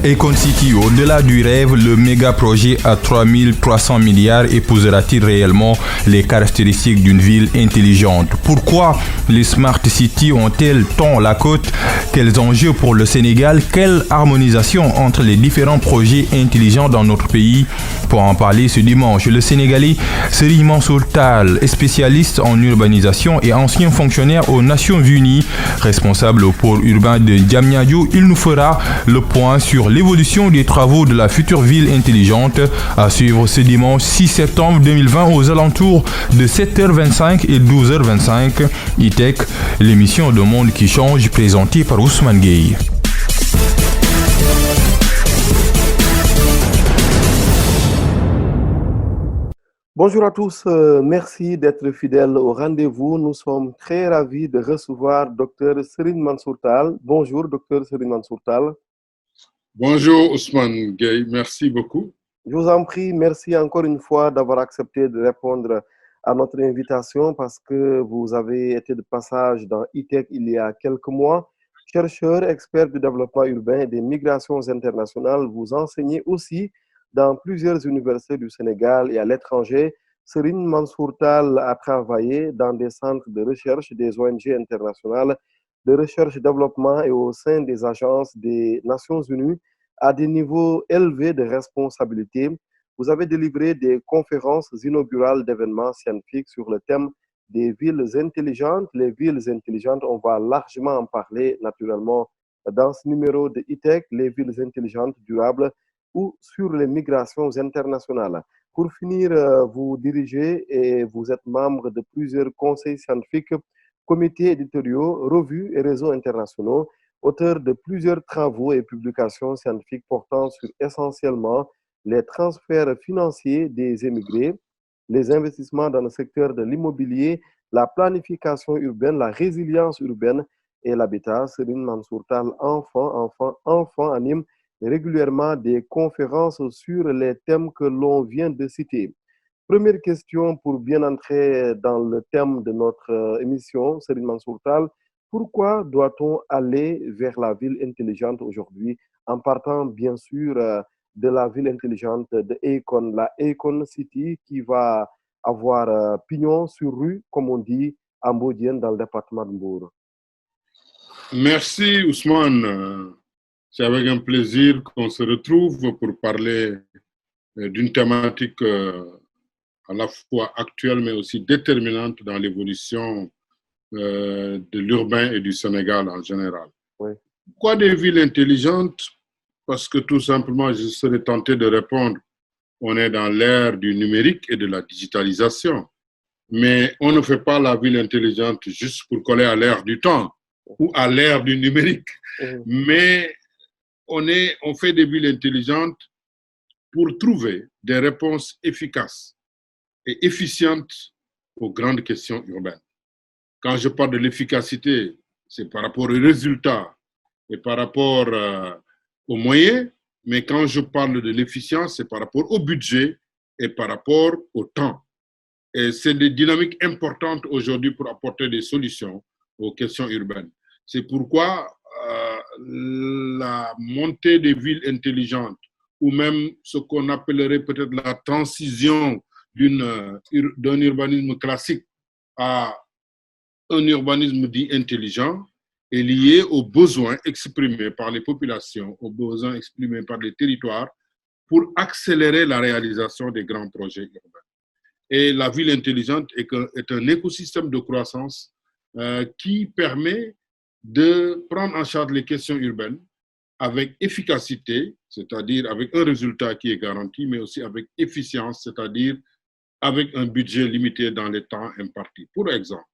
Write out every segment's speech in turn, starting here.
Econ City, au-delà du rêve, le méga projet à 3300 milliards épousera-t-il réellement les caractéristiques d'une ville intelligente? Pourquoi les Smart Cities ont-elles tant la cote? Quels enjeux pour le Sénégal? Quelle harmonisation entre les différents projets intelligents dans notre pays? Pour en parler ce dimanche, le Sénégalais Serigne Mansour Tall, spécialiste en urbanisation et ancien fonctionnaire aux Nations Unies, responsable au pôle urbain de Diamniadio, il nous fera le point sur l'évolution des travaux de la future ville intelligente à suivre ce dimanche 6 septembre 2020 aux alentours de 7h25 et 12h25. E-Tech, l'émission de Monde qui change présentée par Ousmane Gueye. Bonjour à tous, merci d'être fidèles au rendez-vous. Nous sommes très ravis de recevoir Dr Serigne Mansour Tall. Bonjour Dr Serigne Mansour Tall. Bonjour Ousmane Gueye, merci beaucoup. Je vous en prie, merci encore une fois d'avoir accepté de répondre à notre invitation parce que vous avez été de passage dans E-Tech il y a quelques mois. Chercheur, expert du développement urbain et des migrations internationales, vous enseignez aussi dans plusieurs universités du Sénégal et à l'étranger. Serigne Mansour Tall a travaillé dans des centres de recherche des ONG internationales de recherche et développement et au sein des agences des Nations Unies à des niveaux élevés de responsabilité. Vous avez délivré des conférences inaugurales d'événements scientifiques sur le thème des villes intelligentes. Les villes intelligentes, on va largement en parler naturellement dans ce numéro de E-Tech, les villes intelligentes durables ou sur les migrations internationales. Pour finir, vous dirigez et vous êtes membre de plusieurs conseils scientifiques, comités éditoriaux, revues et réseaux internationaux, auteur de plusieurs travaux et publications scientifiques portant sur essentiellement les transferts financiers des émigrés, les investissements dans le secteur de l'immobilier, la planification urbaine, la résilience urbaine et l'habitat. Serigne Mansour Tall, enfant, anime régulièrement des conférences sur les thèmes que l'on vient de citer. Première question pour bien entrer dans le thème de notre émission, Serigne Mansour Tall. Pourquoi doit-on aller vers la ville intelligente aujourd'hui en partant bien sûr de la ville intelligente de Econ, la Econ City qui va avoir pignon sur rue, comme on dit, à Mbodiène dans le département de Mbour? Merci Ousmane. C'est avec un plaisir qu'on se retrouve pour parler d'une thématique à la fois actuelle mais aussi déterminante dans l'évolution de l'urbain et du Sénégal en général. Oui. Pourquoi des villes intelligentes? Parce que tout simplement, je serais tenté de répondre, on est dans l'ère du numérique et de la digitalisation. Mais on ne fait pas la ville intelligente juste pour coller à l'ère du temps ou à l'ère du numérique. Mais on fait des villes intelligentes pour trouver des réponses efficaces et efficientes aux grandes questions urbaines. Quand je parle de l'efficacité, c'est par rapport aux résultats et par rapport aux moyens, mais quand je parle de l'efficience, c'est par rapport au budget et par rapport au temps. Et c'est des dynamiques importantes aujourd'hui pour apporter des solutions aux questions urbaines. C'est pourquoi la montée des villes intelligentes ou même ce qu'on appellerait peut-être la transition d'un urbanisme classique à un urbanisme dit intelligent est lié aux besoins exprimés par les populations, aux besoins exprimés par les territoires pour accélérer la réalisation des grands projets urbains. Et la ville intelligente est un écosystème de croissance qui permet de prendre en charge les questions urbaines avec efficacité, c'est-à-dire avec un résultat qui est garanti, mais aussi avec efficience, c'est-à-dire avec un budget limité dans les temps impartis. Pour exemple,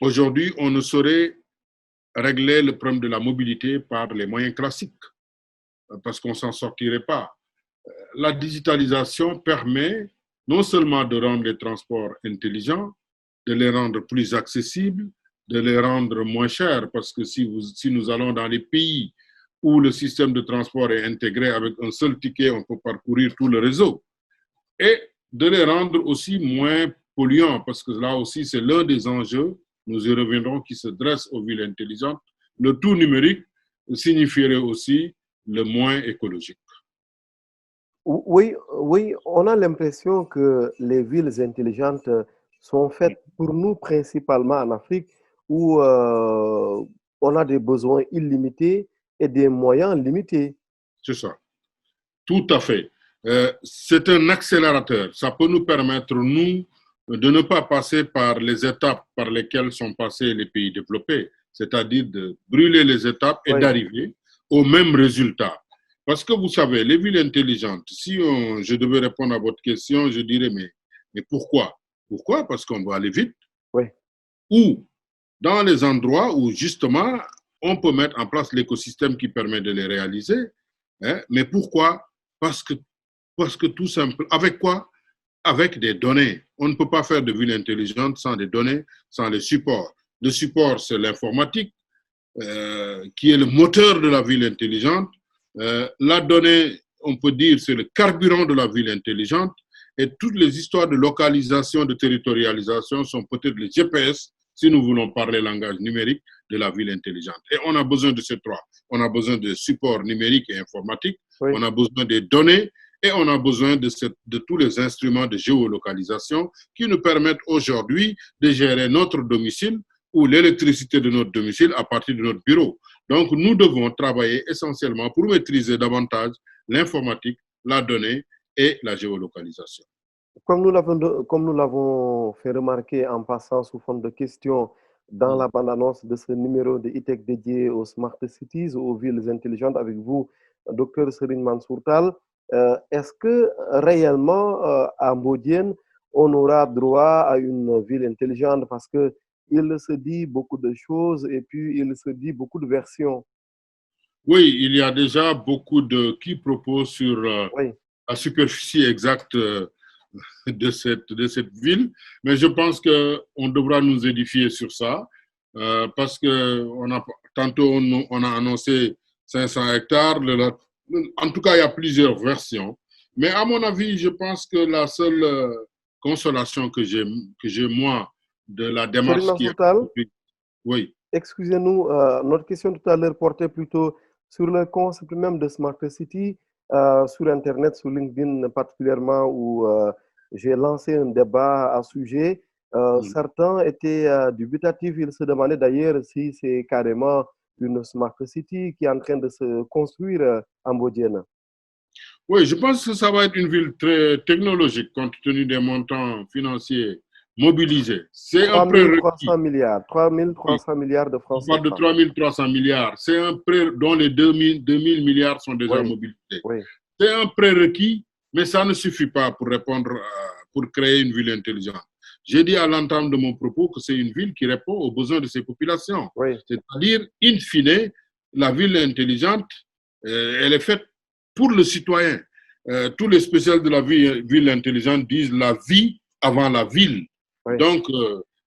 aujourd'hui, on ne saurait régler le problème de la mobilité par les moyens classiques, parce qu'on ne s'en sortirait pas. La digitalisation permet non seulement de rendre les transports intelligents, de les rendre plus accessibles, de les rendre moins chers, parce que si nous allons dans les pays où le système de transport est intégré avec un seul ticket, on peut parcourir tout le réseau, et de les rendre aussi moins polluants, parce que là aussi c'est l'un des enjeux, nous y reviendrons, qui se dresse aux villes intelligentes. Le tout numérique signifierait aussi le moins écologique. Oui, oui, on a l'impression que les villes intelligentes sont faites pour nous principalement en Afrique où on a des besoins illimités et des moyens limités. C'est ça. Tout à fait. C'est un accélérateur. Ça peut nous permettre, nous, de ne pas passer par les étapes par lesquelles sont passés les pays développés, c'est-à-dire de brûler les étapes et Oui, d'arriver au même résultat. Parce que vous savez, les villes intelligentes, si je devais répondre à votre question, je dirais, mais pourquoi? Pourquoi? Parce qu'on va aller vite. oui. Ou dans les endroits où, justement, on peut mettre en place l'écosystème qui permet de les réaliser. Hein? Mais pourquoi? Parce que tout simplement, avec quoi? Avec des données. On ne peut pas faire de ville intelligente sans des données, sans les supports. Le support, c'est l'informatique, qui est le moteur de la ville intelligente. La donnée, on peut dire, c'est le carburant de la ville intelligente. Et toutes les histoires de localisation, de territorialisation sont peut-être les GPS, si nous voulons parler langage numérique, de la ville intelligente. Et on a besoin de ces trois. On a besoin de support numérique et informatique, Oui. on a besoin des données et on a besoin de tous les instruments de géolocalisation qui nous permettent aujourd'hui de gérer notre domicile ou l'électricité de notre domicile à partir de notre bureau. Donc, nous devons travailler essentiellement pour maîtriser davantage l'informatique, la donnée et la géolocalisation. Comme nous l'avons fait remarquer en passant sous forme de questions dans la bande-annonce de ce numéro de e-tech dédié aux Smart Cities, aux villes intelligentes avec vous, Dr Serigne Mansour Tall, est-ce que réellement à Mbodiène, on aura droit à une ville intelligente parce que il se dit beaucoup de choses et puis il se dit beaucoup de versions. Oui, il y a déjà beaucoup de qui proposent sur Oui, la superficie exacte de cette ville, mais je pense qu'on devra nous édifier sur ça, parce que tantôt on a annoncé 500 hectares, en tout cas il y a plusieurs versions, mais à mon avis, je pense que la seule consolation que j'ai moi de la Serigne démarche qui est Mansour Tall, entreprise, oui. excusez-nous, notre question tout à l'heure portait plutôt sur le concept même de Smart City, sur Internet, sur LinkedIn particulièrement, où j'ai lancé un débat à ce sujet. Certains étaient dubitatifs, ils se demandaient d'ailleurs si c'est carrément une Smart City qui est en train de se construire en Mbodiène. Oui, je pense que ça va être une ville très technologique compte tenu des montants financiers mobilisés. C'est un 3300 prérequis. milliards, Oui, 3300 milliards de on francs parle de CFA. 3300 milliards. C'est un prêt dont les 2000 milliards sont déjà Oui, mobilisés. oui, C'est un prérequis, mais ça ne suffit pas pour pour créer une ville intelligente. J'ai dit à l'entame de mon propos que c'est une ville qui répond aux besoins de ses populations. oui. C'est-à-dire, in fine, la ville intelligente, elle est faite pour le citoyen. Tous les spécialistes de la ville intelligente disent la vie avant la ville. Oui. Donc,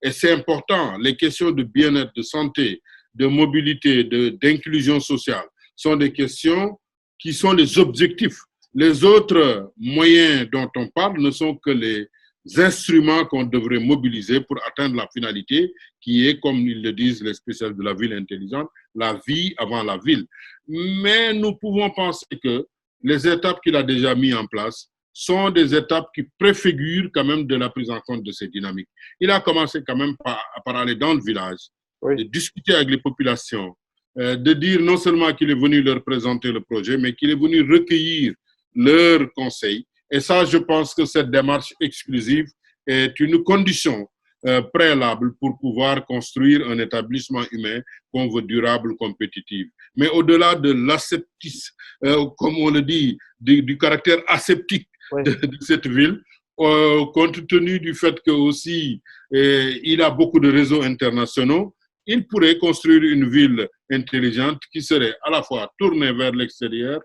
et c'est important, les questions de bien-être, de santé, de mobilité, d'inclusion sociale sont des questions qui sont les objectifs. Les autres moyens dont on parle ne sont que les instruments qu'on devrait mobiliser pour atteindre la finalité qui est, comme ils le disent les spécialistes de la ville intelligente, la vie avant la ville. Mais nous pouvons penser que les étapes qu'il a déjà mises en place sont des étapes qui préfigurent quand même de la prise en compte de ces dynamiques. Il a commencé quand même par aller dans le village, Oui. de discuter avec les populations, de dire non seulement qu'il est venu leur présenter le projet, mais qu'il est venu recueillir leurs conseils. Et ça, je pense que cette démarche exclusive est une condition préalable pour pouvoir construire un établissement humain qu'on veut durable, compétitif. Mais au-delà de l'aseptisme, comme on le dit, du caractère aseptique de cette ville, compte tenu du fait que aussi il a beaucoup de réseaux internationaux, il pourrait construire une ville intelligente qui serait à la fois tournée vers l'extérieur,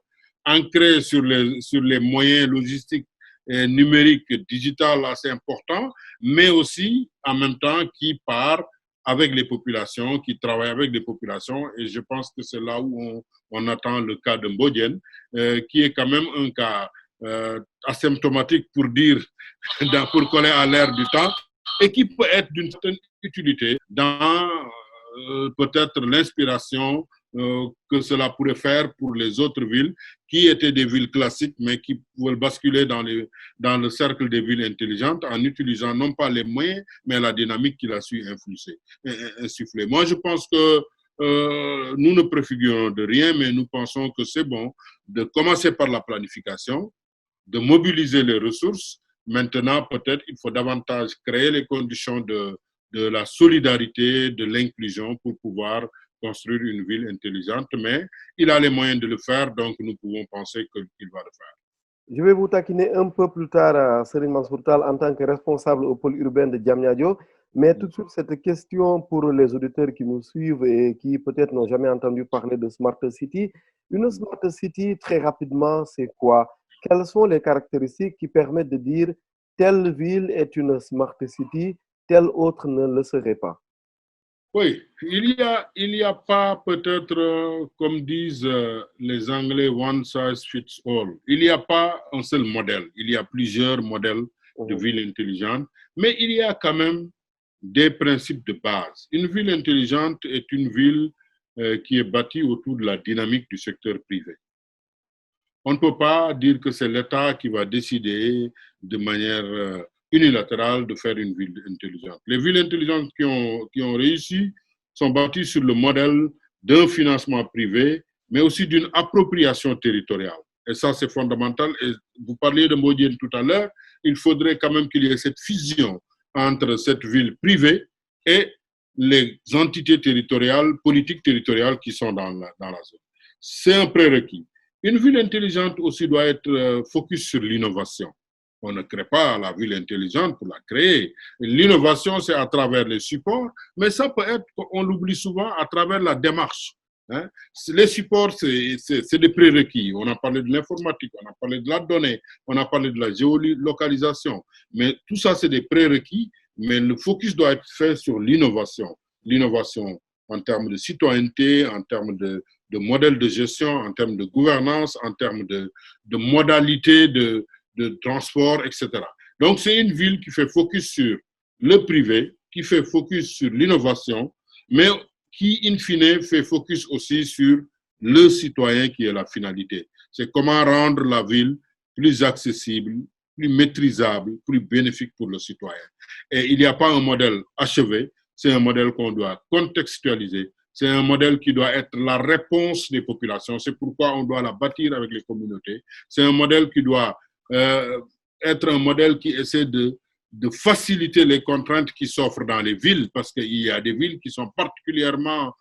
ancrée sur les moyens logistiques et numériques, digital assez importants, mais aussi en même temps qui part avec les populations, qui travaille avec les populations. Et je pense que c'est là où on attend le cas de Mbodiène, qui est quand même un cas asymptomatique pour dire, pour coller à l'air du temps, et qui peut être d'une certaine utilité dans peut-être l'inspiration que cela pourrait faire pour les autres villes qui étaient des villes classiques, mais qui veulent basculer dans le cercle des villes intelligentes en utilisant non pas les moyens, mais la dynamique qu'il a su insuffler. Moi, je pense que nous ne préfigurons de rien, mais nous pensons que c'est bon de commencer par la planification, de mobiliser les ressources. Maintenant, peut-être, il faut davantage créer les conditions de la solidarité, de l'inclusion pour pouvoir construire une ville intelligente, mais il a les moyens de le faire, donc nous pouvons penser qu'il va le faire. Je vais vous taquiner un peu plus tard, Serigne Mansour Tall, en tant que responsable au pôle urbain de Diamniadio. Mais tout de suite, cette question pour les auditeurs qui nous suivent et qui peut-être n'ont jamais entendu parler de Smart City. Une Smart City, très rapidement, c'est quoi? Quelles sont les caractéristiques qui permettent de dire telle ville est une Smart City, telle autre ne le serait pas? Oui, il y a pas peut-être, comme disent les Anglais, one size fits all. Il n'y a pas un seul modèle. Il y a plusieurs modèles de ville intelligente, mais il y a quand même des principes de base. Une ville intelligente est une ville qui est bâtie autour de la dynamique du secteur privé. On ne peut pas dire que c'est l'État qui va décider de manière unilatérale de faire une ville intelligente. Les villes intelligentes qui ont réussi sont bâties sur le modèle d'un financement privé, mais aussi d'une appropriation territoriale. Et ça, c'est fondamental. Et vous parliez de Mbodiène tout à l'heure, il faudrait quand même qu'il y ait cette fusion entre cette ville privée et les entités territoriales, politiques territoriales qui sont dans la zone. C'est un prérequis. Une ville intelligente aussi doit être focus sur l'innovation. On ne crée pas la ville intelligente pour la créer. L'innovation, c'est à travers les supports, mais ça peut être, on l'oublie souvent, à travers la démarche. Hein? Les supports, c'est des prérequis. On a parlé de l'informatique, on a parlé de la donnée, on a parlé de la géolocalisation. Mais tout ça, c'est des prérequis, mais le focus doit être fait sur l'innovation. L'innovation en termes de citoyenneté, en termes de modèles de gestion, en termes de gouvernance, en termes de modalités de transport, etc. Donc, c'est une ville qui fait focus sur le privé, qui fait focus sur l'innovation, mais qui, in fine, fait focus aussi sur le citoyen qui est la finalité. C'est comment rendre la ville plus accessible, plus maîtrisable, plus bénéfique pour le citoyen. Et il n'y a pas un modèle achevé, c'est un modèle qu'on doit contextualiser. C'est un modèle qui doit être la réponse des populations. C'est pourquoi on doit la bâtir avec les communautés. C'est un modèle qui doit être un modèle qui essaie de faciliter les contraintes qui s'offrent dans les villes, parce qu'il y a des villes qui sont particulièrement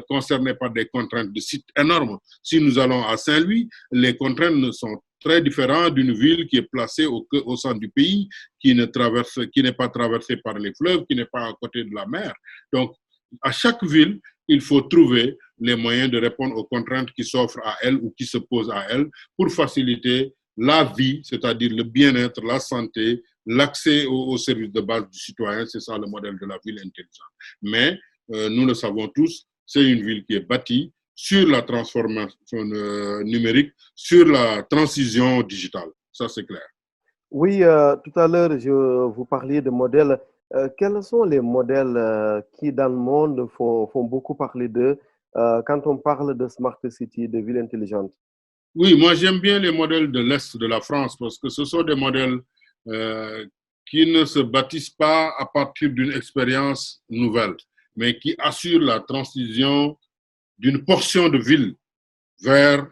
concernées par des contraintes de sites énormes. Si nous allons à Saint-Louis, les contraintes sont très différentes d'une ville qui est placée au centre du pays, qui n'est pas traversée par les fleuves, qui n'est pas à côté de la mer. Donc, à chaque ville, il faut trouver les moyens de répondre aux contraintes qui s'offrent à elle ou qui se posent à elle pour faciliter la vie, c'est-à-dire le bien-être, la santé, l'accès aux services de base du citoyen. C'est ça le modèle de la ville intelligente. Mais nous le savons tous, c'est une ville qui est bâtie sur la transformation numérique, sur la transition digitale. Ça, c'est clair. Oui, tout à l'heure, vous parliez de modèles. Quels sont les modèles qui, dans le monde, font beaucoup parler d'eux quand on parle de Smart City, de ville intelligente? Oui, moi j'aime bien les modèles de l'Est de la France parce que ce sont des modèles qui ne se bâtissent pas à partir d'une expérience nouvelle, mais qui assurent la transition d'une portion de ville vers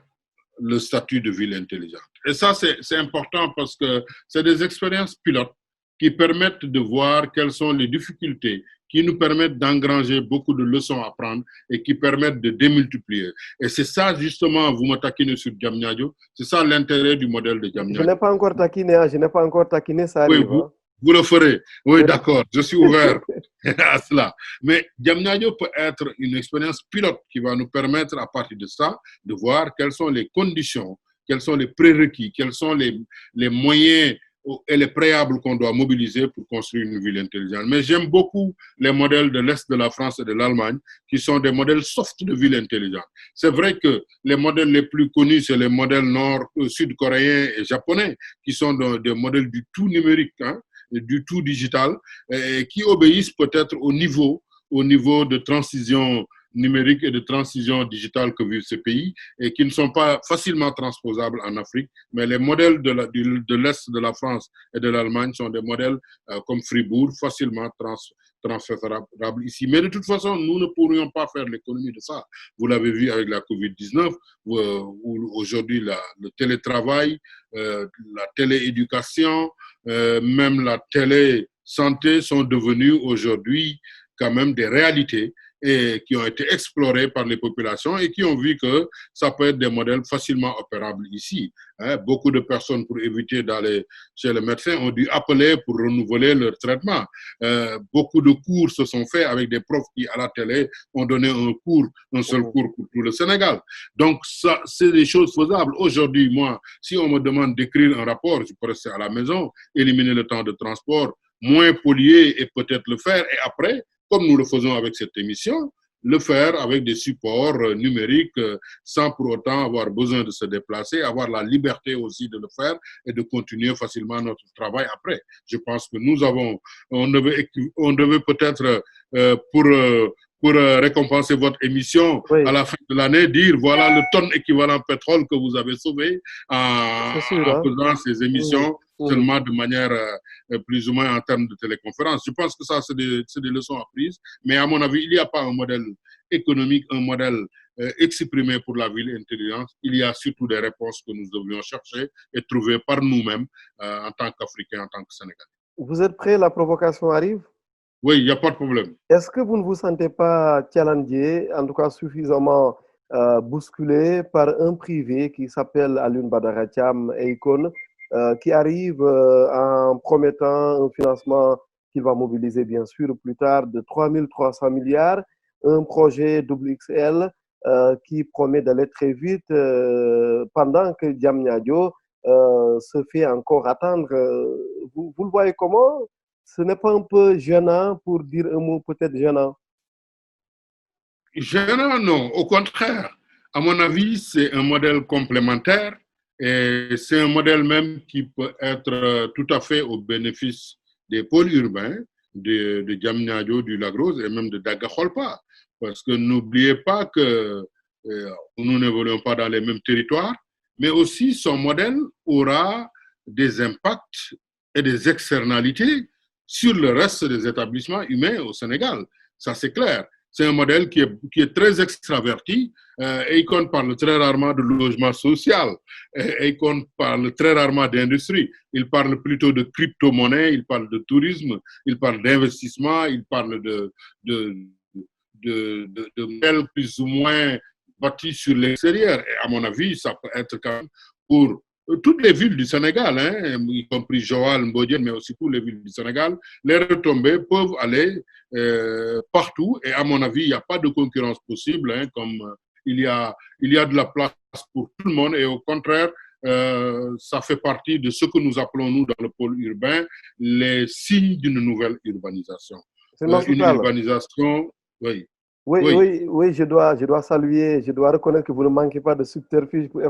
le statut de ville intelligente. Et ça, c'est important parce que c'est des expériences pilotes qui permettent de voir quelles sont les difficultés, qui nous permettent d'engranger beaucoup de leçons à prendre et qui permettent de démultiplier. Et c'est ça, justement, vous me taquinez sur Diamniadio, c'est ça l'intérêt du modèle de Diamniadio. Je n'ai pas encore taquiné, ça oui, arrive. Vous le ferez. Oui, d'accord, je suis ouvert à cela. Mais Diamniadio peut être une expérience pilote qui va nous permettre, à partir de ça, de voir quelles sont les conditions, quels sont les prérequis, quels sont les moyens et les préalables qu'on doit mobiliser pour construire une ville intelligente. Mais j'aime beaucoup les modèles de l'Est de la France et de l'Allemagne, qui sont des modèles soft de ville intelligente. C'est vrai que les modèles les plus connus, c'est les modèles sud-coréens et japonais, qui sont des modèles du tout numérique, hein, du tout digital, et qui obéissent peut-être au niveau de transition numérique et de transition digitale que vivent ces pays et qui ne sont pas facilement transposables en Afrique. Mais les modèles de l'Est de la France et de l'Allemagne sont des modèles comme Fribourg, facilement transférables ici. Mais de toute façon, nous ne pourrions pas faire l'économie de ça. Vous l'avez vu avec la COVID-19, où aujourd'hui le télétravail, la télééducation, même la télésanté sont devenus aujourd'hui quand même des réalités et qui ont été explorées par les populations et qui ont vu que ça peut être des modèles facilement opérables ici. Beaucoup de personnes, pour éviter d'aller chez le médecin, ont dû appeler pour renouveler leur traitement. Beaucoup de cours se sont faits avec des profs qui, à la télé, ont donné un seul cours pour tout le Sénégal. Donc, ça, c'est des choses faisables. Aujourd'hui, moi, si on me demande d'écrire un rapport, je peux rester à la maison, éliminer le temps de transport, moins polluer et peut-être le faire. Et après, comme nous le faisons avec cette émission, le faire avec des supports numériques sans pour autant avoir besoin de se déplacer, avoir la liberté aussi de le faire et de continuer facilement notre travail après. Je pense que on devait peut-être pour récompenser votre émission à la fin de l'année, dire voilà le tonne équivalent pétrole que vous avez sauvé en faisant ces émissions seulement de manière plus ou moins en termes de téléconférence. Je pense que ça, c'est des leçons apprises. Mais à mon avis, il n'y a pas un modèle économique, un modèle exprimé pour la ville intelligente. Il y a surtout des réponses que nous devions chercher et trouver par nous-mêmes en tant qu'Africains, en tant que Sénégalais. Vous êtes prêts? La provocation arrive? Oui, il n'y a pas de problème. Est-ce que vous ne vous sentez pas challengé, en tout cas suffisamment bousculé par un privé qui s'appelle Alioune Badara Thiam Akon, qui arrive en promettant un financement qu'il va mobiliser bien sûr plus tard de 3300 milliards, un projet XXL qui promet d'aller très vite pendant que Diamniadio se fait encore attendre. Vous le voyez comment? Ce n'est pas un peu gênant, pour dire un mot peut-être gênant? Gênant, non. Au contraire, à mon avis, c'est un modèle complémentaire et c'est un modèle même qui peut être tout à fait au bénéfice des pôles urbains, de Diamniadio, du Lac-Rose et même de Daga-Kholpa. Parce que n'oubliez pas que nous n'évoluons pas dans les mêmes territoires, mais aussi son modèle aura des impacts et des externalités sur le reste des établissements humains au Sénégal. Ça, c'est clair. C'est un modèle qui est très extraverti. Akon parle très rarement de logement social. Akon parle très rarement d'industrie. Il parle plutôt de crypto-monnaie, il parle de tourisme, il parle d'investissement, il parle de modèles plus ou moins bâtis sur l'extérieur. Et à mon avis, ça peut être quand même pour toutes les villes du Sénégal, y compris Joal, Mbodiène, mais aussi toutes les villes du Sénégal, les retombées peuvent aller partout. Et à mon avis, il n'y a pas de concurrence possible, comme il y a de la place pour tout le monde. Et au contraire, ça fait partie de ce que nous appelons, nous, dans le pôle urbain, les signes d'une nouvelle urbanisation. Une urbanisation, oui. Oui, je dois saluer, je dois reconnaître que vous ne manquez pas de subterfuge pour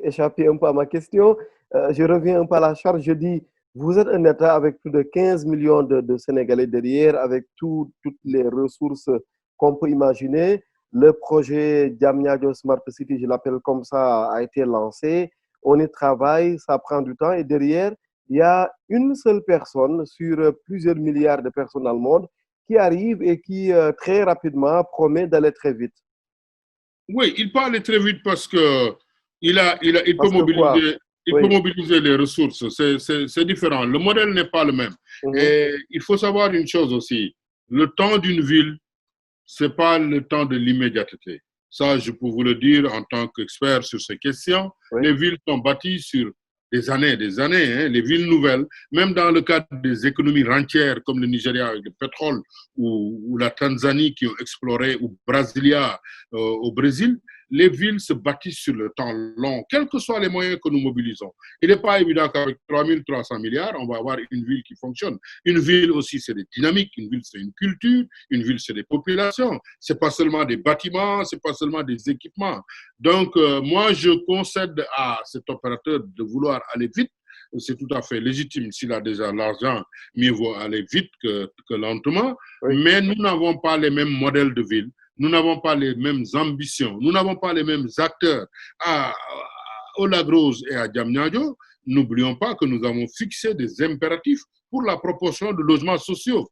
échapper un peu à ma question. Je reviens un peu à la charge. Je dis, vous êtes un État avec plus de 15 millions de Sénégalais derrière, avec toutes les ressources qu'on peut imaginer. Le projet Diamniadio Smart City, je l'appelle comme ça, a été lancé. On y travaille, ça prend du temps. Et derrière, il y a une seule personne sur plusieurs milliards de personnes dans le monde qui arrive et qui très rapidement promet d'aller très vite. Oui, il peut aller très vite parce que il peut mobiliser les ressources. C'est différent. Le modèle n'est pas le même. Et il faut savoir une chose aussi. Le temps d'une ville, c'est pas le temps de l'immédiateté. Ça, je peux vous le dire en tant qu'expert sur ces questions. Oui. Les villes sont bâties sur des années, les villes nouvelles, même dans le cadre des économies rentières comme le Nigeria avec le pétrole ou la Tanzanie qui ont exploré, ou Brasilia au Brésil, les villes se bâtissent sur le temps long, quels que soient les moyens que nous mobilisons. Il n'est pas évident qu'avec 3300 milliards, on va avoir une ville qui fonctionne. Une ville aussi, c'est des dynamiques, une ville, c'est une culture, une ville, c'est des populations. Ce n'est pas seulement des bâtiments, ce n'est pas seulement des équipements. Donc, moi, je concède à cet opérateur de vouloir aller vite. C'est tout à fait légitime. S'il a déjà l'argent, mieux vaut aller vite que lentement. Oui. Mais nous n'avons pas les mêmes modèles de ville. nous n'avons pas les mêmes ambitions, nous n'avons pas les mêmes acteurs au Lac-Rose et à Diamniadio. N'oublions pas que nous avons fixé des impératifs pour la proportion de logements sociaux.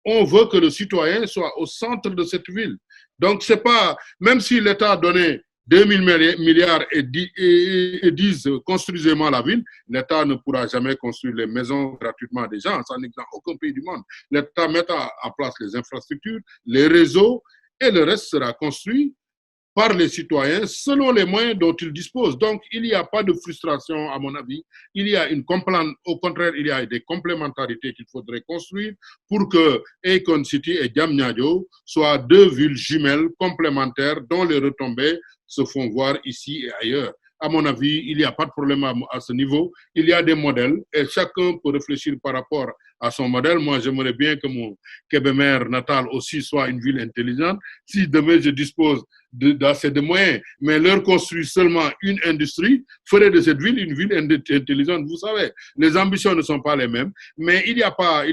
On veut que le citoyen soit au centre de cette ville. Donc, c'est pas, même si l'État a donné 2000 milliards et disent construisez-moi la ville, l'État ne pourra jamais construire les maisons gratuitement des gens. Ça n'existe dans aucun pays du monde. L'État met en place les infrastructures, les réseaux et le reste sera construit par les citoyens selon les moyens dont ils disposent. Donc, il n'y a pas de frustration, à mon avis. Au contraire, il y a des complémentarités qu'il faudrait construire pour que Akon City et Diamniadio soient deux villes jumelles complémentaires dont les retombées se font voir ici et ailleurs. À mon avis, il n'y a pas de problème à ce niveau. Il y a des modèles et chacun peut réfléchir par rapport à son modèle. Moi, j'aimerais bien que mon Kébémer natal aussi soit une ville intelligente. Si demain je dispose d'assez de moyens, mais leur construire seulement une industrie ferait de cette ville une ville intelligente. Vous savez, les ambitions ne sont pas les mêmes, mais il n'y a pas,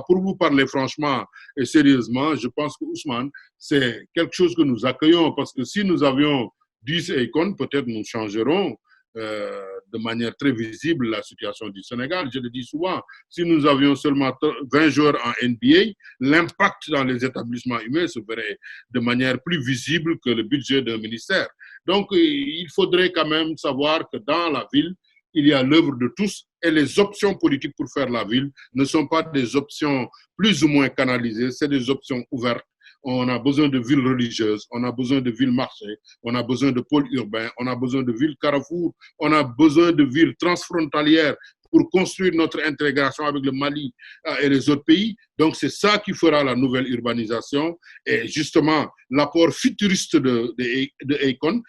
pour vous parler franchement et sérieusement, je pense que Ousmane, c'est quelque chose que nous accueillons parce que si nous avions 10 Akon, peut-être nous changerons de manière très visible la situation du Sénégal. Je le dis souvent, si nous avions seulement 20 joueurs en NBA, l'impact dans les établissements humains se verrait de manière plus visible que le budget d'un ministère. Donc, il faudrait quand même savoir que dans la ville, il y a l'œuvre de tous et les options politiques pour faire la ville ne sont pas des options plus ou moins canalisées, c'est des options ouvertes. On a besoin de villes religieuses, on a besoin de villes marchés, on a besoin de pôles urbains, on a besoin de villes carrefour, on a besoin de villes transfrontalières pour construire notre intégration avec le Mali et les autres pays. Donc, c'est ça qui fera la nouvelle urbanisation. Et justement, l'apport futuriste de Akon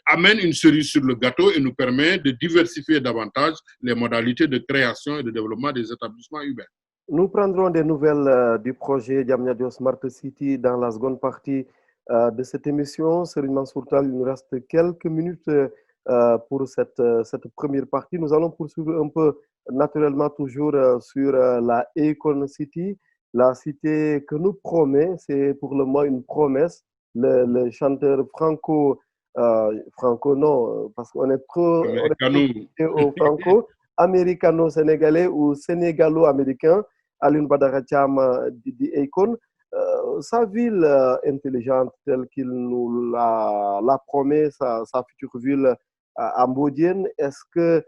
amène une cerise sur le gâteau et nous permet de diversifier davantage les modalités de création et de développement des établissements urbains. Nous prendrons des nouvelles du projet Diamniadio Smart City dans la seconde partie de cette émission. Serigne Mansour Tall, il nous reste quelques minutes pour cette première partie. Nous allons poursuivre un peu naturellement toujours sur la Akon City, la cité que nous promet, c'est pour le moment une promesse. Le chanteur franco non, parce qu'on est trop au franco, américano-sénégalais ou sénégalo-américain, Alioune Badara Thiam di Akon, sa ville intelligente telle qu'il nous la promet, sa future ville à Mbodiène, est-ce que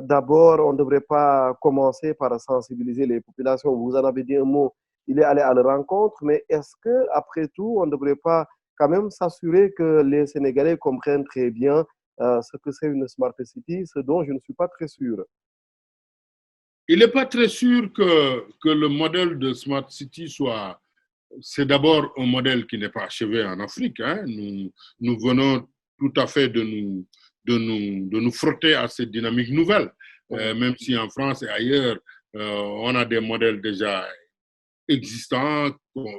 d'abord on ne devrait pas commencer par sensibiliser les populations? Vous en avez dit un mot, il est allé à la rencontre, mais est-ce que après tout on ne devrait pas quand même s'assurer que les Sénégalais comprennent très bien ce que c'est une Smart City, ce dont je ne suis pas très sûr? Il n'est pas très sûr que le modèle de Smart City soit... C'est d'abord un modèle qui n'est pas achevé en Afrique. Hein. Nous venons tout à fait de nous frotter à cette dynamique nouvelle. Même si en France et ailleurs, on a des modèles déjà existants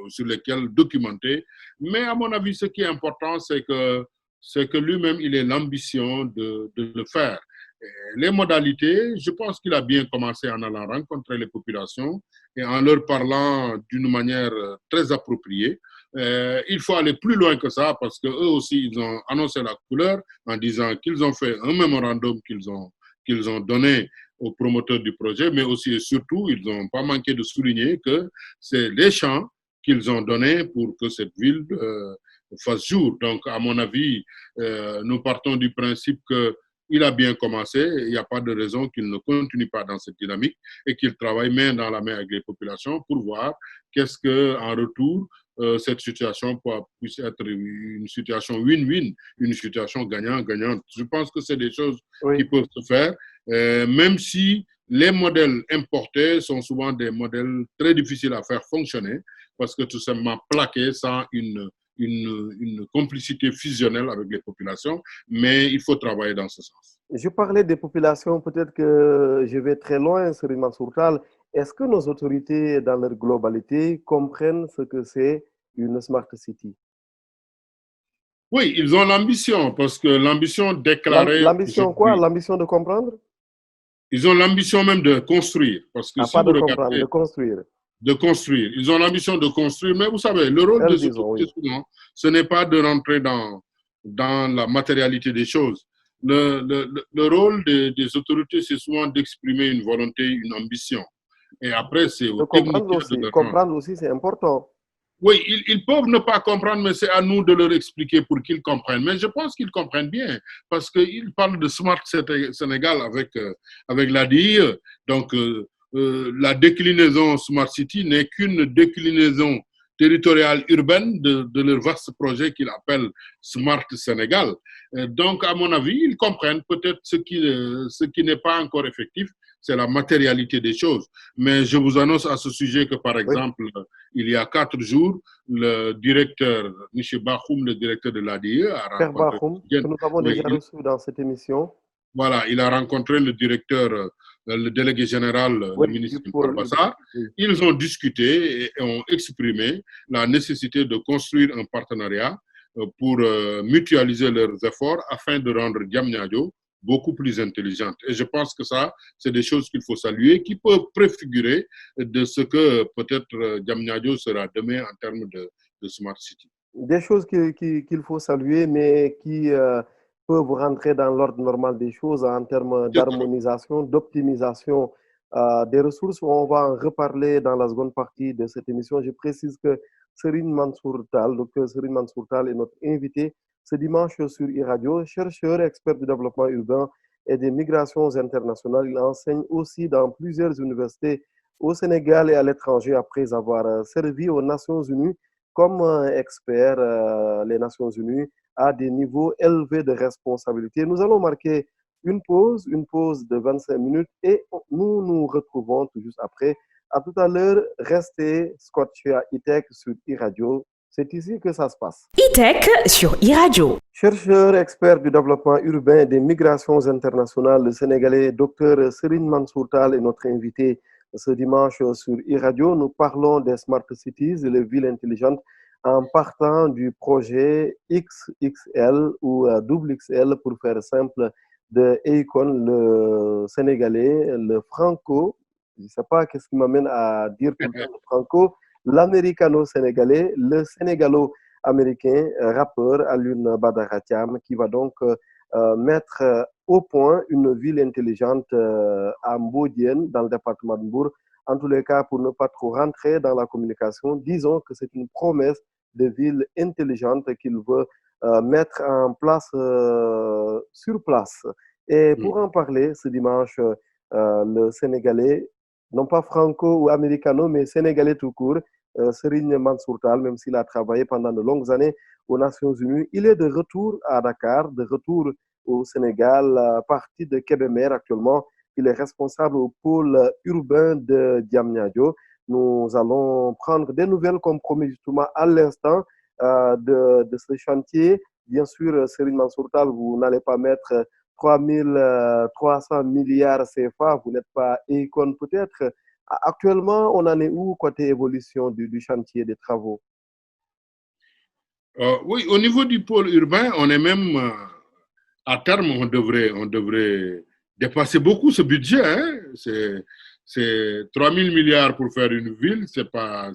sur lesquels documenter. Mais à mon avis, ce qui est important, c'est que lui-même, il ait l'ambition de le faire. Les modalités, je pense qu'il a bien commencé en allant rencontrer les populations et en leur parlant d'une manière très appropriée. Il faut aller plus loin que ça parce qu'eux aussi, ils ont annoncé la couleur en disant qu'ils ont fait un mémorandum qu'ils ont donné aux promoteurs du projet, mais aussi et surtout, ils n'ont pas manqué de souligner que c'est les champs qu'ils ont donnés pour que cette ville fasse jour. Donc, à mon avis, nous partons du principe que il a bien commencé, il n'y a pas de raison qu'il ne continue pas dans cette dynamique et qu'il travaille main dans la main avec les populations pour voir qu'est-ce qu'en retour, cette situation puisse être une situation win-win, une situation gagnant-gagnante. Je pense que c'est des choses qui peuvent se faire, même si les modèles importés sont souvent des modèles très difficiles à faire fonctionner parce que tout simplement plaqués sans une complicité fusionnelle avec les populations, mais il faut travailler dans ce sens. Je parlais des populations, peut-être que je vais très loin, Serigne Mansour Tall. Est-ce que nos autorités, dans leur globalité, comprennent ce que c'est une Smart City? Oui, ils ont l'ambition, parce que l'ambition déclarée... L'ambition quoi? L'ambition de comprendre? Ils ont l'ambition même de construire. Parce que si pas de comprendre, de construire. de construire. Ils ont l'ambition de construire, mais vous savez, le rôle des autorités, souvent, ce n'est pas de rentrer dans la matérialité des choses. Le rôle des autorités, c'est souvent d'exprimer une volonté, une ambition. Et après, c'est aux techniciens de comprendre aussi, c'est important. Oui, ils peuvent ne pas comprendre, mais c'est à nous de leur expliquer pour qu'ils comprennent. Mais je pense qu'ils comprennent bien, parce qu'ils parlent de Smart Sénégal avec l'ADIE. Donc, la déclinaison Smart City n'est qu'une déclinaison territoriale urbaine de leur vaste projet qu'ils appellent Smart Sénégal. Donc, à mon avis, ils comprennent peut-être ce qui n'est pas encore effectif, c'est la matérialité des choses. Mais je vous annonce à ce sujet que, par exemple, il y a 4 jours, le directeur, M. Bahoum, le directeur de l'ADIE, a rencontré... Bahoum, que nous avons déjà reçu dans cette émission. Voilà, il a rencontré le directeur, le délégué général, le ministre Bassar. Ils ont discuté et ont exprimé la nécessité de construire un partenariat pour mutualiser leurs efforts afin de rendre Diamniadio beaucoup plus intelligente. Et je pense que ça, c'est des choses qu'il faut saluer, qui peuvent préfigurer de ce que peut-être Diamniadio sera demain en termes de Smart City. Des choses qu'il faut saluer, mais qui peuvent rentrer dans l'ordre normal des choses en termes d'harmonisation, d'optimisation des ressources. On va en reparler dans la seconde partie de cette émission. Je précise que Serine Mansour Tal, docteur Serine Mansour Tal est notre invité ce dimanche sur e-radio, chercheur, expert du développement urbain et des migrations internationales. Il enseigne aussi dans plusieurs universités au Sénégal et à l'étranger après avoir servi aux Nations Unies comme expert les Nations Unies à des niveaux élevés de responsabilité. Nous allons marquer une pause de 25 minutes et nous nous retrouvons tout juste après. À tout à l'heure, restez scotchés à e-tech sur e-radio. C'est ici que ça se passe. e-tech sur e-radio. Chercheur, expert du développement urbain et des migrations internationales, le Sénégalais Dr Serine Mansour Tal est notre invité ce dimanche sur e-radio. Nous parlons des Smart Cities, les villes intelligentes, en partant du projet XXL ou XXL pour faire simple de Akon, le Sénégalais, le Franco. Je ne sais pas qu'est-ce qui m'amène à dire tout le Franco. L'américano-sénégalais, le sénégalo-américain rappeur Alioune Badara Thiam qui va donc mettre au point une ville intelligente à Mbodiène dans le département de Mbour. En tous les cas, pour ne pas trop rentrer dans la communication, disons que c'est une promesse de ville intelligente qu'il veut mettre en place sur place. Et pour en parler ce dimanche, le Sénégalais, non pas franco ou américano, mais sénégalais tout court, Serine Mansour Tal, même s'il a travaillé pendant de longues années aux Nations Unies, il est de retour à Dakar, de retour au Sénégal, parti de Kébémer actuellement. Il est responsable au pôle urbain de Diamniadio. Nous allons prendre des nouvelles comme promis justement à l'instant de ce chantier. Bien sûr, Serine Mansour Tal, vous n'allez pas mettre 3300 milliards CFA, vous n'êtes pas Akon peut-être. Actuellement, on en est où côté évolution du chantier des travaux? Oui, au niveau du pôle urbain, on est même à terme, on devrait dépasser beaucoup ce budget. Hein? C'est 3000 milliards pour faire une ville, c'est pas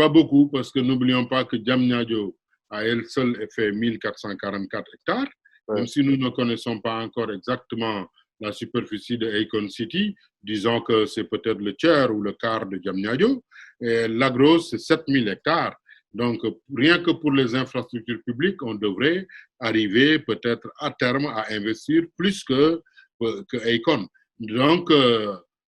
beaucoup parce que n'oublions pas que Diamniadio à elle seule fait 1444 hectares. Même si nous ne connaissons pas encore exactement la superficie de Akon City, disons que c'est peut-être le tiers ou le quart de Diamniadio. Et l'agro, c'est 7000 hectares. Donc, rien que pour les infrastructures publiques, on devrait arriver peut-être à terme à investir plus que Akon. Donc,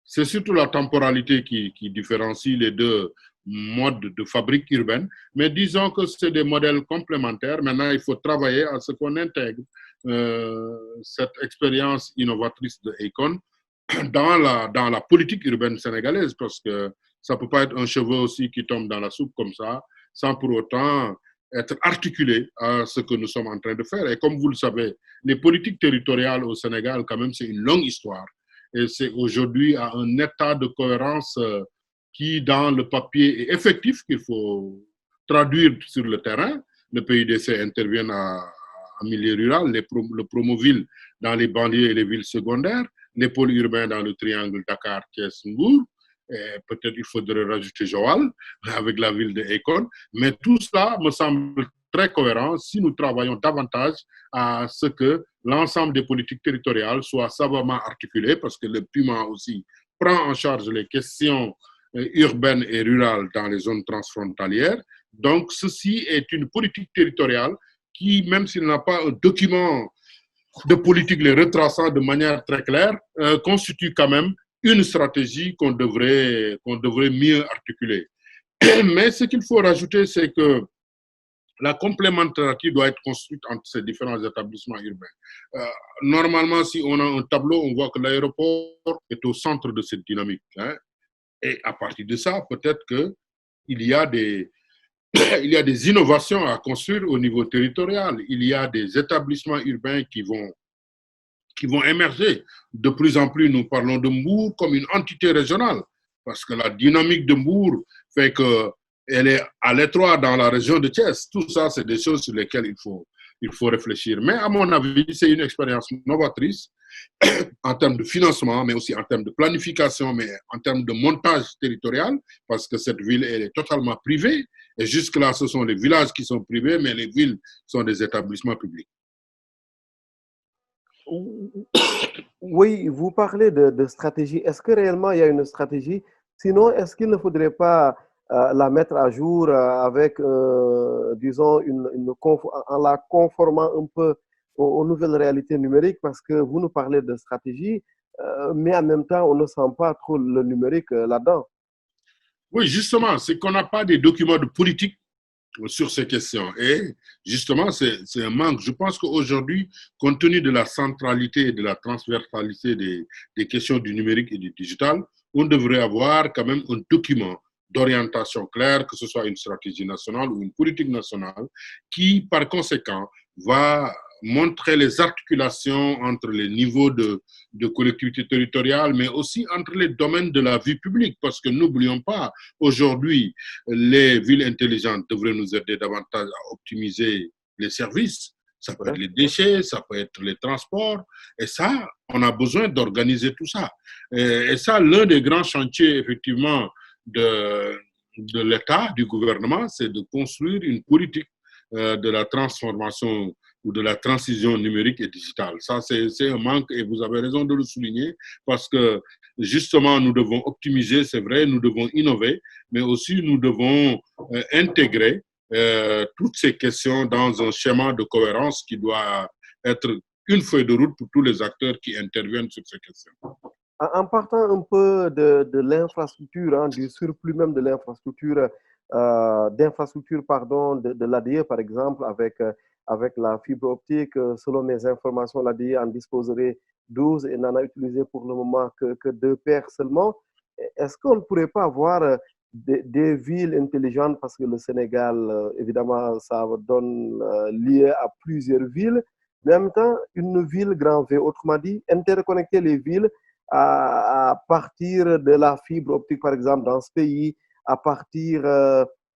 c'est surtout la temporalité qui différencie les deux modes de fabrique urbaine. Mais disons que c'est des modèles complémentaires. Maintenant, il faut travailler à ce qu'on intègre cette expérience innovatrice de Akon dans la politique urbaine sénégalaise, parce que ça ne peut pas être un cheveu aussi qui tombe dans la soupe comme ça, sans pour autant être articulé à ce que nous sommes en train de faire. Et comme vous le savez, les politiques territoriales au Sénégal, quand même, c'est une longue histoire. Et c'est aujourd'hui à un état de cohérence qui, dans le papier, est effectif, qu'il faut traduire sur le terrain. Le PUDC intervient en milieu rural, le Promoville dans les banlieues et les villes secondaires, les pôles urbains dans le triangle Dakar-Thiès-Mbour, Et peut-être il faudrait rajouter Joal avec la ville de Ekon. Mais tout cela me semble très cohérent si nous travaillons davantage à ce que l'ensemble des politiques territoriales soient savamment articulées, parce que le PUMA aussi prend en charge les questions urbaines et rurales dans les zones transfrontalières. Donc, ceci est une politique territoriale qui, même s'il n'a pas un document de politique les retraçant de manière très claire, constitue quand même une stratégie qu'on devrait mieux articuler. Mais ce qu'il faut rajouter, c'est que la complémentarité doit être construite entre ces différents établissements urbains. Normalement, si on a un tableau, on voit que l'aéroport est au centre de cette dynamique. Hein. Et à partir de ça, peut-être qu'il y a des innovations à construire au niveau territorial. Il y a des établissements urbains qui vont émerger. De plus en plus, nous parlons de Mbour comme une entité régionale, parce que la dynamique de Mbour fait qu'elle est à l'étroit dans la région de Thiès. Tout ça, c'est des choses sur lesquelles il faut réfléchir. Mais à mon avis, c'est une expérience novatrice en termes de financement, mais aussi en termes de planification, mais en termes de montage territorial, parce que cette ville, elle est totalement privée. Et jusque-là, ce sont les villages qui sont privés, mais les villes sont des établissements publics. Oui, vous parlez de stratégie. Est-ce que réellement il y a une stratégie? Sinon, est-ce qu'il ne faudrait pas la mettre à jour avec, disons, en la conformant un peu aux nouvelles réalités numériques? Parce que vous nous parlez de stratégie, mais en même temps, on ne sent pas trop le numérique là-dedans. Oui, justement, c'est qu'on n'a pas des documents de politique sur ces questions. Et justement, c'est un manque. Je pense qu'aujourd'hui, compte tenu de la centralité et de la transversalité des questions du numérique et du digital, on devrait avoir quand même un document d'orientation claire, que ce soit une stratégie nationale ou une politique nationale, qui, par conséquent, va montrer les articulations entre les niveaux de collectivité territoriale, mais aussi entre les domaines de la vie publique. Parce que n'oublions pas, aujourd'hui, les villes intelligentes devraient nous aider davantage à optimiser les services. Ça peut être les déchets, ça peut être les transports. Et ça, on a besoin d'organiser tout ça. Et ça, l'un des grands chantiers, effectivement, de l'État, du gouvernement, c'est de construire une politique de la transformation ou de la transition numérique et digitale. Ça, c'est un manque et vous avez raison de le souligner parce que justement, nous devons optimiser, c'est vrai, nous devons innover, mais aussi nous devons intégrer toutes ces questions dans un schéma de cohérence qui doit être une feuille de route pour tous les acteurs qui interviennent sur ces questions. En partant un peu de l'infrastructure, hein, du surplus même de l'infrastructure, de l'ADE par exemple, avec la fibre optique, selon mes informations, l'ADE en disposerait 12 et n'en a utilisé pour le moment que 2 paires seulement. Est-ce qu'on ne pourrait pas avoir des villes intelligentes, parce que le Sénégal, évidemment, ça donne lieu à plusieurs villes, mais en même temps, une ville grand V, autrement dit, interconnecter les villes à partir de la fibre optique, par exemple, dans ce pays, à partir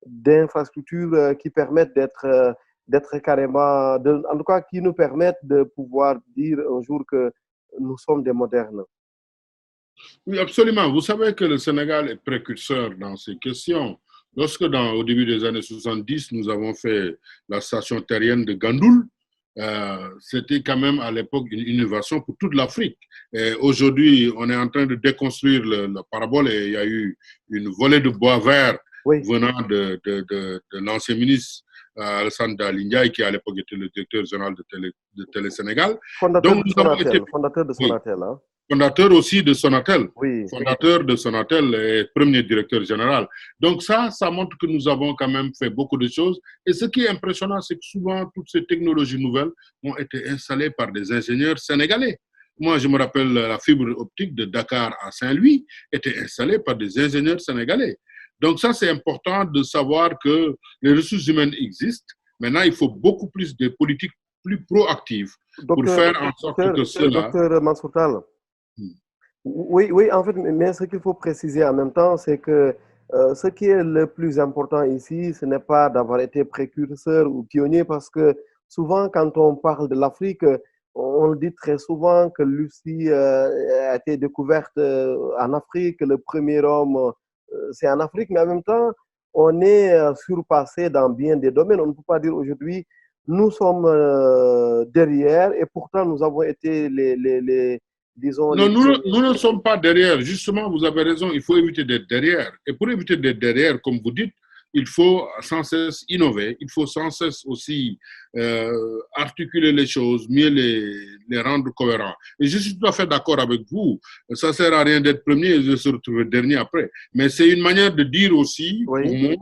d'infrastructures qui permettent d'être carrément, en tout cas, qui nous permettent de pouvoir dire un jour que nous sommes des modernes. Oui, absolument. Vous savez que le Sénégal est précurseur dans ces questions. Lorsque, au début des années 70, nous avons fait la station terrienne de Gandoul, c'était quand même à l'époque une innovation pour toute l'Afrique. Aujourd'hui, on est en train de déconstruire le parabole et il y a eu une volée de bois vert venant de l'ancien ministre Alassane Dalindiaye, qui à l'époque était le directeur général de Télé Sénégal. Fondateur de Sonatel. Oui. Hein? Fondateur aussi de Sonatel. Oui. Fondateur de Sonatel et premier directeur général. Donc ça montre que nous avons quand même fait beaucoup de choses. Et ce qui est impressionnant, c'est que souvent, toutes ces technologies nouvelles ont été installées par des ingénieurs sénégalais. Moi, je me rappelle la fibre optique de Dakar à Saint-Louis était installée par des ingénieurs sénégalais. Donc ça, c'est important de savoir que les ressources humaines existent. Maintenant, il faut beaucoup plus de politiques plus proactives pour faire en sorte que cela... Docteur Mansour Tall. Oui, en fait, mais ce qu'il faut préciser en même temps, c'est que ce qui est le plus important ici, ce n'est pas d'avoir été précurseur ou pionnier, parce que souvent, quand on parle de l'Afrique, On le dit très souvent que Lucie a été découverte en Afrique, que le premier homme, c'est en Afrique, mais en même temps, on est surpassé dans bien des domaines. On ne peut pas dire aujourd'hui, nous sommes derrière et pourtant nous avons été disons, Non, nous ne sommes pas derrière. Justement, vous avez raison, il faut éviter d'être derrière. Et pour éviter d'être derrière, comme vous dites, il faut sans cesse innover, il faut sans cesse aussi articuler les choses, mieux les rendre cohérents. Et je suis tout à fait d'accord avec vous. Ça ne sert à rien d'être premier et de se retrouver dernier après. Mais c'est une manière de dire aussi, oui, pour moi,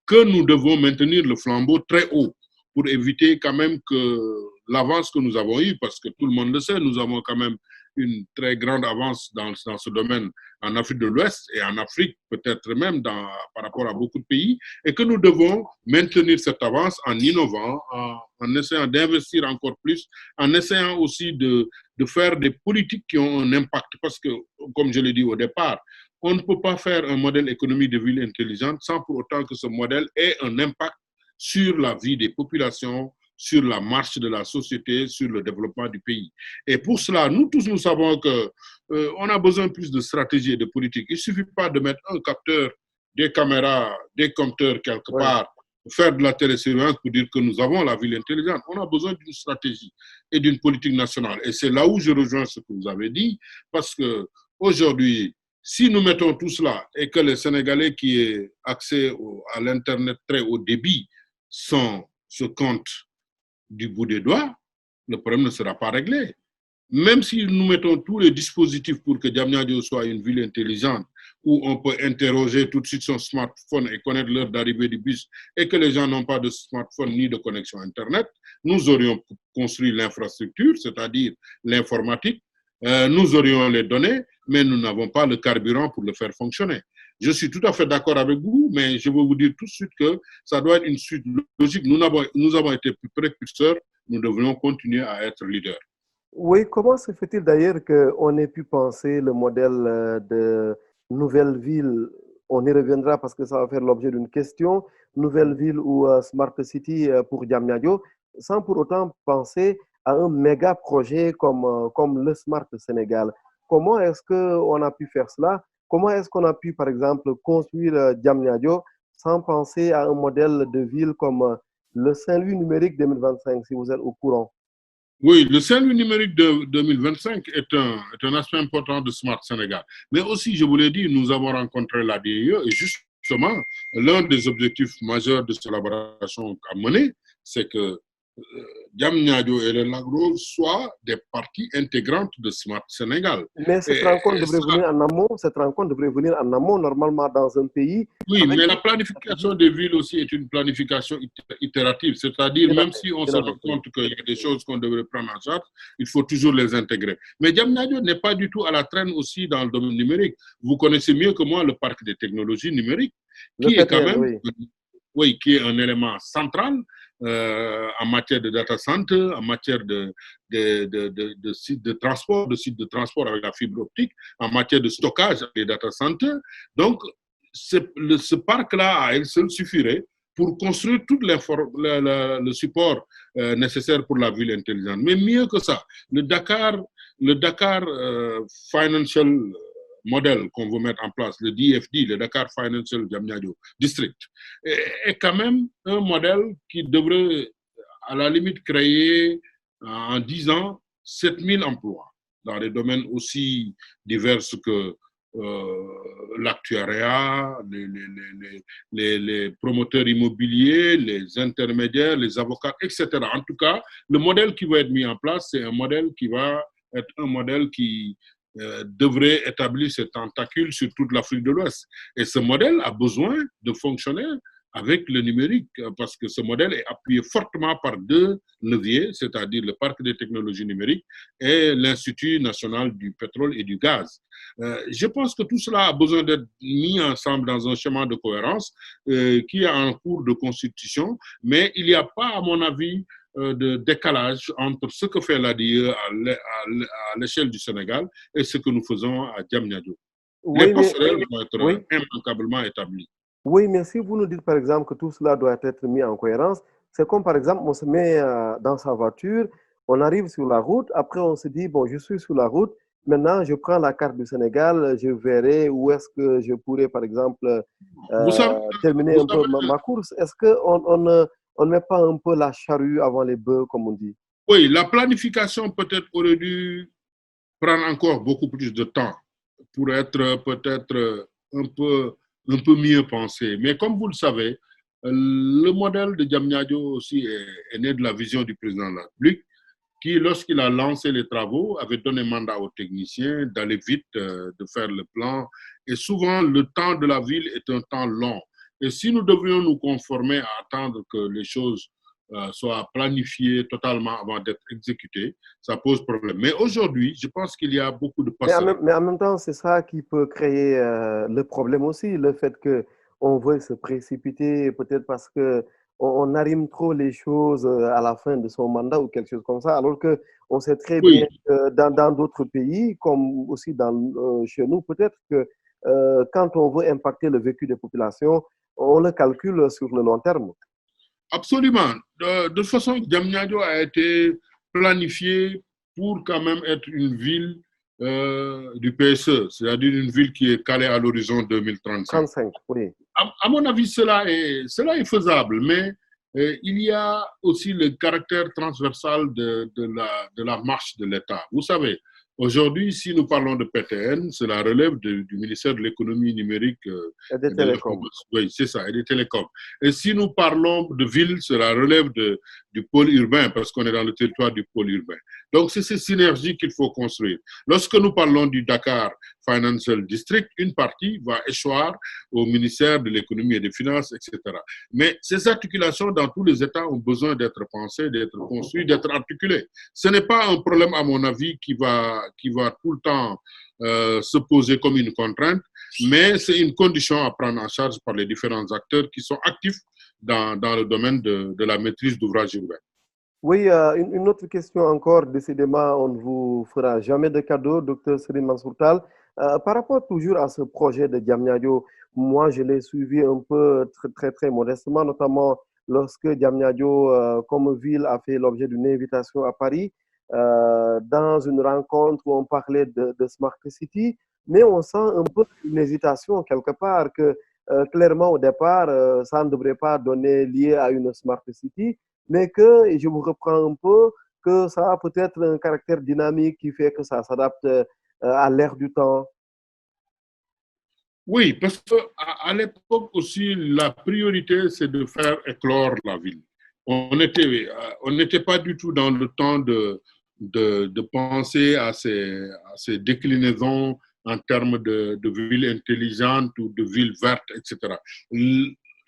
que nous devons maintenir le flambeau très haut pour éviter quand même que l'avance que nous avons eue, parce que tout le monde le sait, nous avons quand même une très grande avance dans ce domaine en Afrique de l'Ouest et en Afrique peut-être même par rapport à beaucoup de pays, et que nous devons maintenir cette avance en innovant, en essayant d'investir encore plus, en essayant aussi de faire des politiques qui ont un impact, parce que, comme je l'ai dit au départ, on ne peut pas faire un modèle économique de ville intelligente sans pour autant que ce modèle ait un impact sur la vie des populations, sur la marche de la société, sur le développement du pays. Et pour cela, nous tous, nous savons qu'on a besoin plus de stratégie et de politique. Il ne suffit pas de mettre un capteur, des caméras, des compteurs quelque part, faire de la télésurveillance pour dire que nous avons la ville intelligente. On a besoin d'une stratégie et d'une politique nationale. Et c'est là où je rejoins ce que vous avez dit, parce qu'aujourd'hui, si nous mettons tout cela et que les Sénégalais qui aient accès à l'Internet très haut débit se comptent du bout des doigts, le problème ne sera pas réglé. Même si nous mettons tous les dispositifs pour que Diamniadio soit une ville intelligente, où on peut interroger tout de suite son smartphone et connaître l'heure d'arrivée du bus, et que les gens n'ont pas de smartphone ni de connexion Internet, nous aurions construit l'infrastructure, c'est-à-dire l'informatique, nous aurions les données, mais nous n'avons pas le carburant pour le faire fonctionner. Je suis tout à fait d'accord avec vous, mais je veux vous dire tout de suite que ça doit être une suite logique. Nous avons été précurseurs, nous devrions continuer à être leaders. Oui, comment se fait-il d'ailleurs qu'on ait pu penser le modèle de nouvelle ville, on y reviendra parce que ça va faire l'objet d'une question, nouvelle ville ou Smart City pour Diamniadio, sans pour autant penser à un méga projet comme le Smart Sénégal. Comment est-ce qu'on a pu faire cela? Comment est-ce qu'on a pu, par exemple, construire Diamniadio sans penser à un modèle de ville comme le Saint-Louis numérique 2025, si vous êtes au courant? Oui, le Saint-Louis numérique de 2025 est un aspect important de Smart Sénégal. Mais aussi, je vous l'ai dit, nous avons rencontré l'ADIE et justement, l'un des objectifs majeurs de cette collaboration à mener, c'est que Diamniadio et le Lac Rose soient des parties intégrantes de Smart Sénégal. Mais cette rencontre devrait venir en amont, normalement dans un pays. Oui, mais la planification des villes aussi est une planification itérative, c'est-à-dire même si on se rend compte qu'il y a des choses qu'on devrait prendre en charge, il faut toujours les intégrer. Mais Diamniadio n'est pas du tout à la traîne aussi dans le domaine numérique. Vous connaissez mieux que moi le parc des technologies numériques, qui est quand même, qui est un élément central en matière de data center, en matière de sites de transport avec la fibre optique, en matière de stockage avec les data centers. Donc, ce parc-là, à elle seule, suffirait pour construire tout le support nécessaire pour la ville intelligente. Mais mieux que ça, le Dakar Financial Model qu'on veut mettre en place, le DFD, le Dakar Financial Diamniadio District, est quand même un modèle qui devrait, à la limite, créer en 10 ans 7000 emplois dans des domaines aussi divers que l'actuariat, les promoteurs immobiliers, les intermédiaires, les avocats, etc. En tout cas, le modèle qui va être mis en place, c'est un modèle qui va être un modèle qui devrait établir ses tentacules sur toute l'Afrique de l'Ouest. Et ce modèle a besoin de fonctionner avec le numérique, parce que ce modèle est appuyé fortement par deux leviers, c'est-à-dire le parc des technologies numériques et l'Institut national du pétrole et du gaz. Je pense que tout cela a besoin d'être mis ensemble dans un schéma de cohérence qui est en cours de constitution, mais il n'y a pas, à mon avis, de décalage entre ce que fait l'ADIE à l'échelle du Sénégal et ce que nous faisons à Diamniadio. Les passerelles vont être immanquablement établies. Oui, mais si vous nous dites par exemple que tout cela doit être mis en cohérence, c'est comme par exemple on se met dans sa voiture, On arrive sur la route, après on se dit, bon, je suis sur la route, maintenant je prends la carte du Sénégal, je verrai où est-ce que je pourrais, par exemple, Vous savez, terminer vous un peu savez, ma course. Est-ce qu'on ne met pas un peu la charrue avant les bœufs, comme on dit? oui, la planification peut-être aurait dû prendre encore beaucoup plus de temps pour être peut-être un peu mieux pensé. Mais comme vous le savez, le modèle de Diamniadio aussi est né de la vision du président de la République qui, lorsqu'il a lancé les travaux, avait donné mandat aux techniciens d'aller vite, de faire le plan. Et souvent, le temps de la ville est un temps long. Et si nous devions nous conformer à attendre que les choses soient planifiées totalement avant d'être exécutées, ça pose problème. Mais aujourd'hui, je pense qu'il y a beaucoup de passerelles. Mais en même temps, c'est ça qui peut créer le problème aussi, le fait qu'on veut se précipiter, peut-être parce qu'on arrime trop les choses à la fin de son mandat ou quelque chose comme ça, alors qu'on sait très bien Oui, que dans d'autres pays, comme aussi chez nous, peut-être que quand on veut impacter le vécu des populations, on le calcule sur le long terme. absolument. De toute façon, Diamniadio a été planifié pour quand même être une ville du PSE, c'est-à-dire une ville qui est calée à l'horizon 2035. 35, oui. À mon avis, cela est faisable, mais il y a aussi le caractère transversal de la marche de l'État. Vous savez, aujourd'hui, si nous parlons de PTN, cela relève du ministère de l'économie numérique Et des et de télécoms. l'information. Oui, c'est ça, et des télécoms. Et si nous parlons de ville, cela relève du pôle urbain, parce qu'on est dans le territoire du pôle urbain. Donc, c'est ces synergies qu'il faut construire. Lorsque nous parlons du Dakar Financial District, une partie va échoir au ministère de l'économie et des finances, etc. Mais ces articulations dans tous les États ont besoin d'être pensées, d'être construites, d'être articulées. Ce n'est pas un problème, à mon avis, qui va tout le temps se poser comme une contrainte, mais c'est une condition à prendre en charge par les différents acteurs qui sont actifs dans le domaine de la maîtrise d'ouvrages urbains. Oui, une autre question encore, décidément, on ne vous fera jamais de cadeau, docteur Serine Mansourtal. Par rapport toujours à ce projet de Diamniadio, moi, je l'ai suivi un peu très modestement, notamment lorsque Diamniadio, comme ville, a fait l'objet d'une invitation à Paris, dans une rencontre où on parlait de Smart City, mais on sent un peu une hésitation quelque part que clairement au départ, ça ne devrait pas donner lieu à une Smart City, mais que, et je vous reprends un peu, que ça a peut-être un caractère dynamique qui fait que ça s'adapte à l'ère du temps. Oui, parce qu'à l'époque aussi, la priorité, c'est de faire éclore la ville. On n'était pas du tout dans le temps de penser à ces déclinaisons en termes de villes intelligentes ou de villes vertes, etc.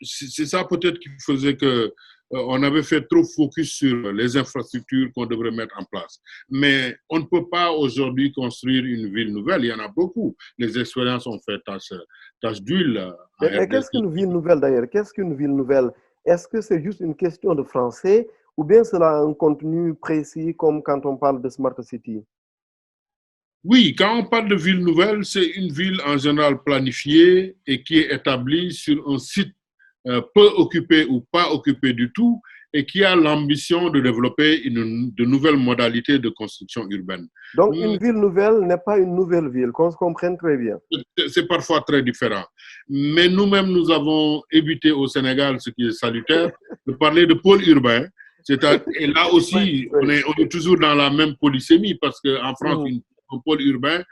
C'est ça peut-être qui faisait que on avait fait trop focus sur les infrastructures qu'on devrait mettre en place. Mais on ne peut pas aujourd'hui construire une ville nouvelle. Il y en a beaucoup. Les expériences ont fait tâche d'huile. Mais qu'est-ce qu'une ville nouvelle d'ailleurs? Qu'est-ce qu'une ville nouvelle? Est-ce que c'est juste une question de français ou bien cela a un contenu précis comme quand on parle de Smart City? Oui, quand on parle de ville nouvelle, c'est une ville en général planifiée et qui est établie sur un site peu occupé ou pas occupé du tout et qui a l'ambition de développer de nouvelles modalités de construction urbaine. Donc, une ville nouvelle n'est pas une nouvelle ville, qu'on se comprenne très bien. C'est parfois très différent. Mais nous-mêmes, nous avons évité au Sénégal, ce qui est salutaire, de parler de pôle urbain. Et là aussi, Oui. on est toujours dans la même polysémie parce qu'en France, un pôle urbain,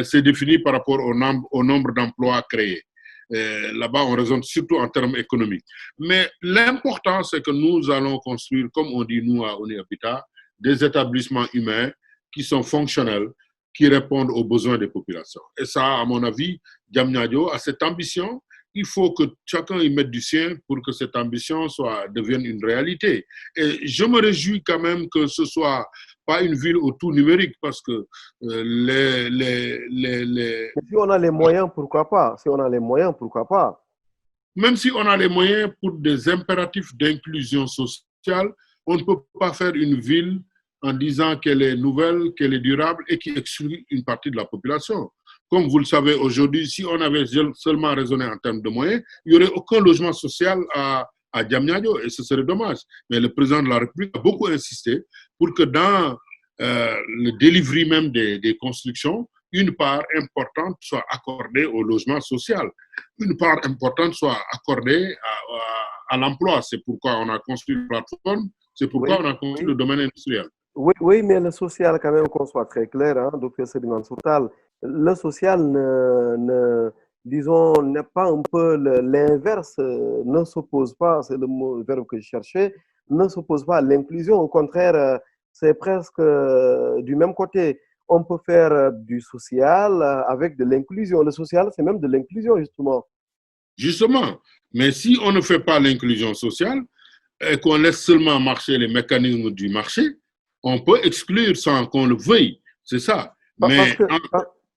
c'est défini par rapport au nombre d'emplois créés. Là-bas, on raisonne surtout en termes économiques. Mais l'important, c'est que nous allons construire, comme on dit nous à ONU Habitat, des établissements humains qui sont fonctionnels, qui répondent aux besoins des populations. Et ça, à mon avis, Diamniadio a cette ambition. Il faut que chacun y mette du sien pour que cette ambition devienne une réalité. Et je me réjouis quand même que ce soit pas une ville au tout numérique parce que Si on a les moyens, pourquoi pas? Si on a les moyens, pourquoi pas? Même si on a les moyens pour des impératifs d'inclusion sociale, on ne peut pas faire une ville en disant qu'elle est nouvelle, qu'elle est durable et qui exclut une partie de la population. Comme vous le savez aujourd'hui, si on avait seulement raisonné en termes de moyens, il n'y aurait aucun logement social à à Diamniadio, et ce serait dommage. Mais le président de la République a beaucoup insisté pour que dans le delivery même des constructions, une part importante soit accordée au logement social, une part importante soit accordée à l'emploi. C'est pourquoi on a construit une plateforme, c'est pourquoi on a construit le domaine industriel. Oui, mais le social, quand même, qu'on soit très clair, hein, docteur Serigne Mansour Tall, le social disons, n'est pas un peu l'inverse, ne s'oppose pas, c'est le verbe que je cherchais, ne s'oppose pas à l'inclusion. Au contraire, c'est presque du même côté. On peut faire du social avec de l'inclusion. Le social, c'est même de l'inclusion, justement. Justement, mais si on ne fait pas l'inclusion sociale et qu'on laisse seulement marcher les mécanismes du marché, on peut exclure sans qu'on le veuille. C'est ça.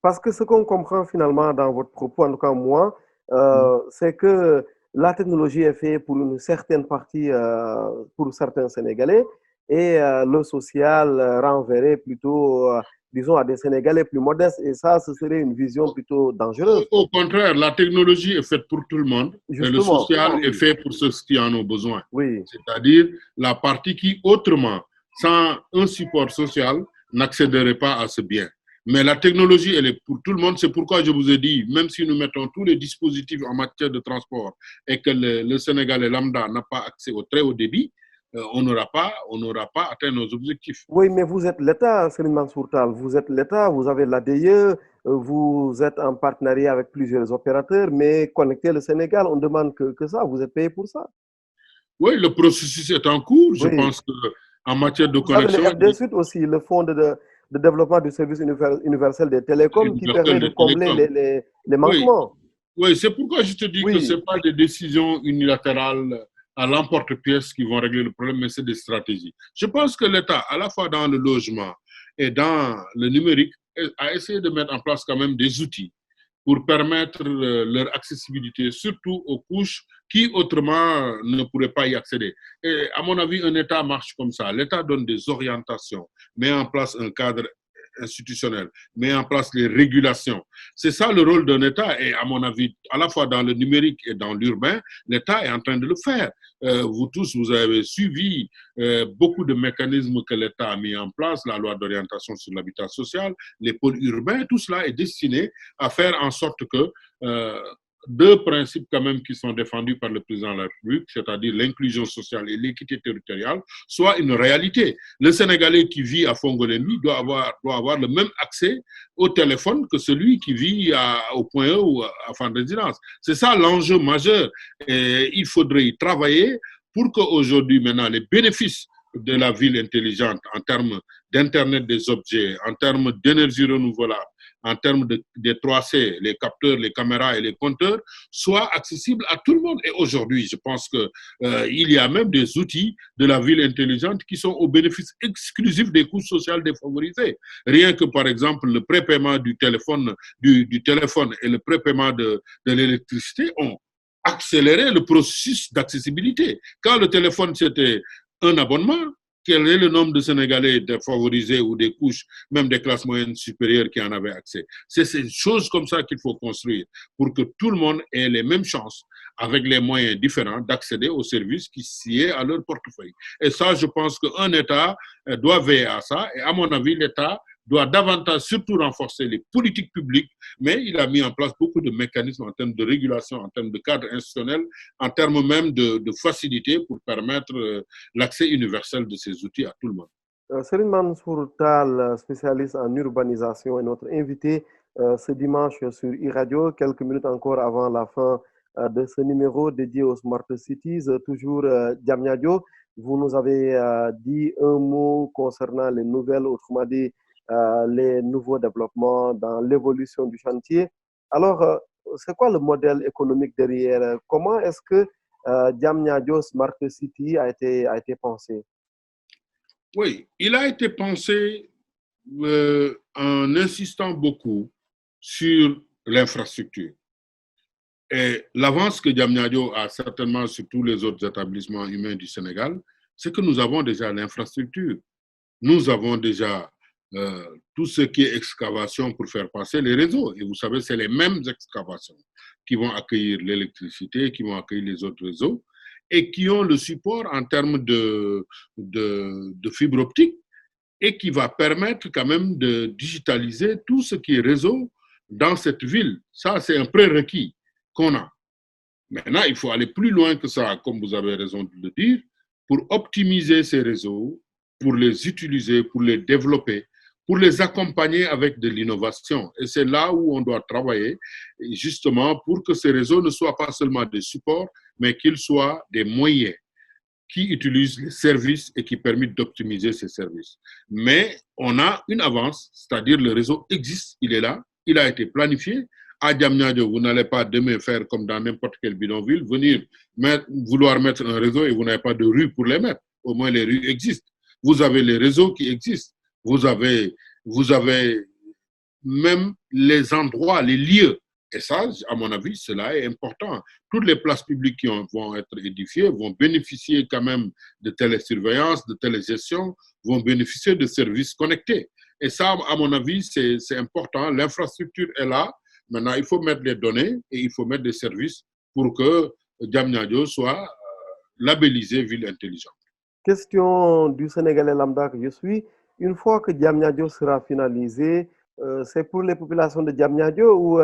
Parce que ce qu'on comprend finalement dans votre propos, en tout cas moi, c'est que la technologie est faite pour une certaine partie, pour certains Sénégalais, et le social renverrait plutôt, disons, à des Sénégalais plus modestes. Et ça, ce serait une vision plutôt dangereuse. Au contraire, la technologie est faite pour tout le monde. Justement, et le social est fait pour ceux qui en ont besoin. Oui. C'est-à-dire la partie qui, autrement, sans un support social, n'accéderait pas à ce bien. Mais la technologie, elle est pour tout le monde. C'est pourquoi je vous ai dit, même si nous mettons tous les dispositifs en matière de transport et que le Sénégalais lambda n'a pas accès au très haut débit, on n'aura pas atteint nos objectifs. Oui, mais vous êtes l'État, Serigne Mansour Tall. Vous êtes l'État, vous avez l'ADIE, vous êtes en partenariat avec plusieurs opérateurs, mais connecter le Sénégal, on ne demande que ça. Vous êtes payé pour ça. Oui, le processus est en cours. Je pense qu'en matière de connexion... Vous avez le FDSUD aussi, le Fonds de développement du service universel des télécoms qui permet de combler les manquements. Oui, c'est pourquoi je te dis que ce n'est pas des décisions unilatérales à l'emporte-pièce qui vont régler le problème, mais c'est des stratégies. Je pense que l'État, à la fois dans le logement et dans le numérique, a essayé de mettre en place quand même des outils pour permettre leur accessibilité, surtout aux couches qui autrement ne pourraient pas y accéder. Et à mon avis, un État marche comme ça. L'État donne des orientations, met en place un cadre institutionnel, met en place les régulations. C'est ça le rôle d'un État et à mon avis, à la fois dans le numérique et dans l'urbain, l'État est en train de le faire. Vous tous, vous avez suivi beaucoup de mécanismes que l'État a mis en place, la loi d'orientation sur l'habitat social, les pôles urbains, tout cela est destiné à faire en sorte que deux principes quand même qui sont défendus par le président de la République, c'est-à-dire l'inclusion sociale et l'équité territoriale, soient une réalité. Le Sénégalais qui vit à Fongolembi doit avoir le même accès au téléphone que celui qui vit au Point E ou à Fann Résidence. C'est ça l'enjeu majeur. Et il faudrait y travailler pour qu'aujourd'hui, maintenant, les bénéfices de la ville intelligente en termes d'Internet des objets, en termes d'énergie renouvelable, en termes des 3C, les capteurs, les caméras et les compteurs, soient accessibles à tout le monde. Et aujourd'hui, je pense qu'il y a même des outils de la ville intelligente qui sont au bénéfice exclusif des couches sociales défavorisées. Rien que, par exemple, le prépaiement du téléphone et le prépaiement de l'électricité ont accéléré le processus d'accessibilité. Quand le téléphone, c'était un abonnement, quel est le nombre de Sénégalais défavorisés ou des couches, même des classes moyennes supérieures qui en avaient accès? C'est ces choses comme ça qu'il faut construire pour que tout le monde ait les mêmes chances, avec les moyens différents, d'accéder aux services qui sied à leur portefeuille. Et ça, je pense qu'un État doit veiller à ça. Et à mon avis, l'État doit davantage surtout renforcer les politiques publiques, mais il a mis en place beaucoup de mécanismes en termes de régulation, en termes de cadre institutionnel, en termes même de facilité pour permettre l'accès universel de ces outils à tout le monde. Serigne Mansour Tall, spécialiste en urbanisation, est notre invité ce dimanche sur e-Radio, quelques minutes encore avant la fin de ce numéro dédié aux Smart Cities, toujours Diamniadio. Vous nous avez dit un mot concernant les nouvelles, autrement dit, les nouveaux développements dans l'évolution du chantier. Alors, c'est quoi le modèle économique derrière? Comment est-ce que Diamniadio Smart City a été pensé? Oui, il a été pensé en insistant beaucoup sur l'infrastructure. Et l'avance que Diamniadio a certainement sur tous les autres établissements humains du Sénégal, c'est que nous avons déjà l'infrastructure. Nous avons déjà tout ce qui est excavation pour faire passer les réseaux. Et vous savez, c'est les mêmes excavations qui vont accueillir l'électricité, qui vont accueillir les autres réseaux. et qui ont le support en termes de fibre optique et qui va permettre quand même de digitaliser tout ce qui est réseau dans cette ville. Ça, c'est un prérequis qu'on a. Maintenant, il faut aller plus loin que ça, comme vous avez raison de le dire, pour optimiser ces réseaux, pour les utiliser, pour les développer, pour les accompagner avec de l'innovation. Et c'est là où on doit travailler, justement, pour que ces réseaux ne soient pas seulement des supports, mais qu'ils soient des moyens qui utilisent les services et qui permettent d'optimiser ces services. Mais on a une avance, c'est-à-dire le réseau existe, il est là, il a été planifié. À Diamniadio, vous n'allez pas demain faire comme dans n'importe quel bidonville, venir vouloir mettre un réseau et vous n'avez pas de rue pour les mettre. Au moins, les rues existent. Vous avez les réseaux qui existent. Vous avez même les endroits, les lieux. Et ça, à mon avis, cela est important. Toutes les places publiques qui vont être édifiées vont bénéficier quand même de télésurveillance, de télégestion, vont bénéficier de services connectés. Et ça, à mon avis, c'est important. L'infrastructure est là. Maintenant, il faut mettre les données et il faut mettre des services pour que Diamniadio soit labellisé ville intelligente. Question du Sénégalais lambda que je suis. Une fois que Diamniadio sera finalisé, c'est pour les populations de Diamniadio ou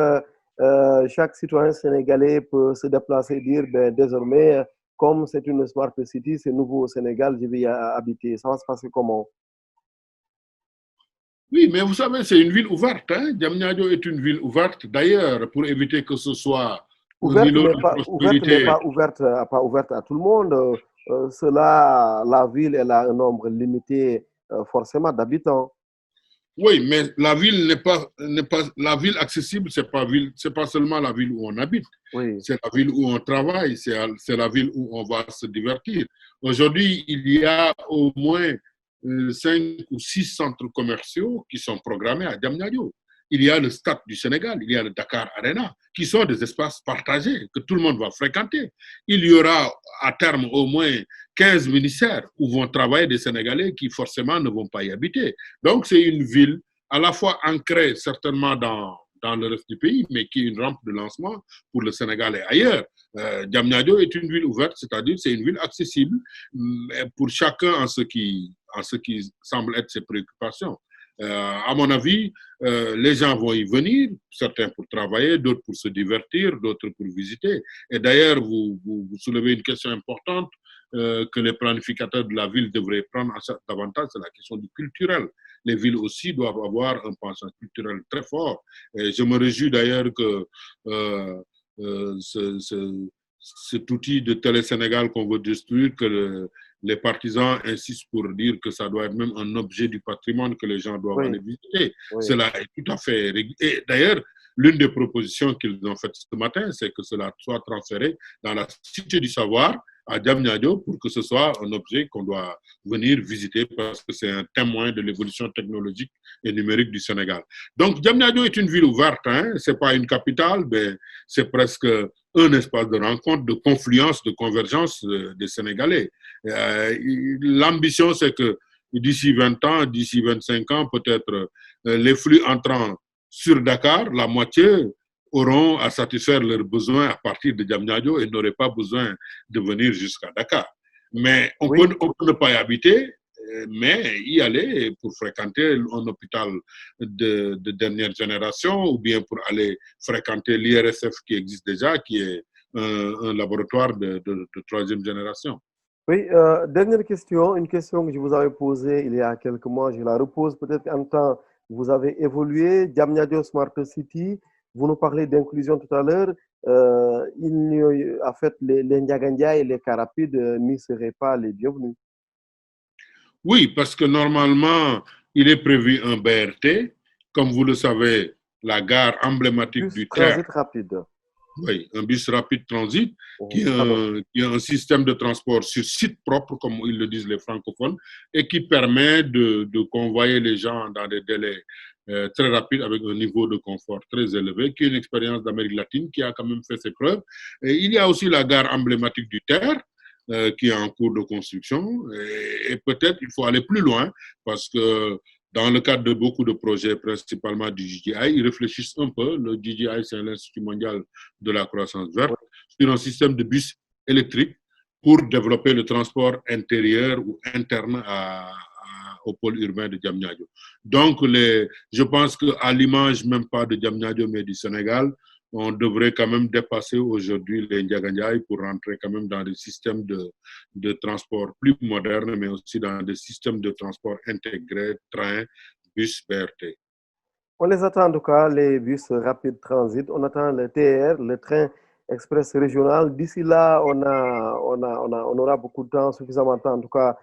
chaque citoyen sénégalais peut se déplacer et dire désormais, comme c'est une smart city, c'est nouveau au Sénégal, je vais y habiter. Ça va se passer comment? Oui, mais vous savez, c'est une ville ouverte. Hein? Diamniadio est une ville ouverte. D'ailleurs, pour éviter que ce soit ouverte, un îlot mais de pas, prospérité. pas ouverte à tout le monde. Cela, la ville, elle a un nombre limité forcément d'habitants. Oui, mais la ville n'est pas la ville accessible, c'est pas seulement la ville où on habite. Oui. C'est la ville où on travaille, c'est la ville où on va se divertir. Aujourd'hui, il y a au moins 5 ou 6 centres commerciaux qui sont programmés à Diamniadio. Il y a le Stade du Sénégal, il y a le Dakar Arena, qui sont des espaces partagés que tout le monde va fréquenter. Il y aura à terme au moins 15 ministères où vont travailler des Sénégalais qui forcément ne vont pas y habiter. Donc c'est une ville à la fois ancrée certainement dans le reste du pays, mais qui est une rampe de lancement pour le Sénégal et ailleurs. Diamniadio est une ville ouverte, c'est-à-dire c'est une ville accessible pour chacun en ce qui semble être ses préoccupations. À mon avis, les gens vont y venir, certains pour travailler, d'autres pour se divertir, d'autres pour visiter. Et d'ailleurs, vous soulevez une question importante que les planificateurs de la ville devraient prendre en charge davantage, c'est la question du culturel. Les villes aussi doivent avoir un penchant culturel très fort. Et je me réjouis d'ailleurs que cet outil de Télé-Sénégal qu'on veut détruire, que les partisans insistent pour dire que ça doit être même un objet du patrimoine que les gens doivent aller visiter. Oui. Cela est tout à fait réglé. Et d'ailleurs, l'une des propositions qu'ils ont faites ce matin, c'est que cela soit transféré dans la Cité du Savoir à Diamniadio pour que ce soit un objet qu'on doit venir visiter parce que c'est un témoin de l'évolution technologique et numérique du Sénégal. Donc, Diamniadio est une ville ouverte, hein? Ce n'est pas une capitale, mais c'est presque un espace de rencontre, de confluence, de convergence des Sénégalais. L'ambition, c'est que d'ici 20 ans, d'ici 25 ans, peut-être les flux entrants sur Dakar, la moitié auront à satisfaire leurs besoins à partir de Diamniadio et n'auraient pas besoin de venir jusqu'à Dakar. Mais on peut ne pas y habiter, mais y aller pour fréquenter un hôpital de dernière génération ou bien pour aller fréquenter l'IRSF qui existe déjà, qui est un laboratoire de troisième génération. Oui, dernière question, une question que je vous avais posée il y a quelques mois, je la repose peut-être en temps. Vous avez évolué, Diamniadio Smart City, vous nous parlez d'inclusion tout à l'heure. En fait, les Ndiagandia et les Carapides n'y seraient pas les bienvenus. Oui, parce que normalement, il est prévu un BRT. Comme vous le savez, la gare emblématique bus du transit TER. rapide. Oui, un bus rapide transit, qui est un système de transport sur site propre, comme ils le disent les francophones, et qui permet de convoyer les gens dans des délais très rapides avec un niveau de confort très élevé, qui est une expérience d'Amérique latine qui a quand même fait ses preuves. Et il y a aussi la gare emblématique du TER, qui est en cours de construction. Et peut-être il faut aller plus loin, parce que dans le cadre de beaucoup de projets, principalement du GGI, ils réfléchissent un peu. Le GGI, c'est l'Institut mondial de la croissance verte, sur un système de bus électriques pour développer le transport intérieur ou interne au pôle urbain de Diamniadio. Donc, je pense qu'à l'image même pas de Diamniadio, mais du Sénégal, on devrait quand même dépasser aujourd'hui les Ndiagandiaï pour rentrer quand même dans des systèmes de transport plus modernes, mais aussi dans des systèmes de transport intégrés, train, bus, BRT. On les attend en tout cas, les bus rapides transit. On attend le TR, le train express régional. D'ici là, on aura beaucoup de temps, suffisamment de temps en tout cas,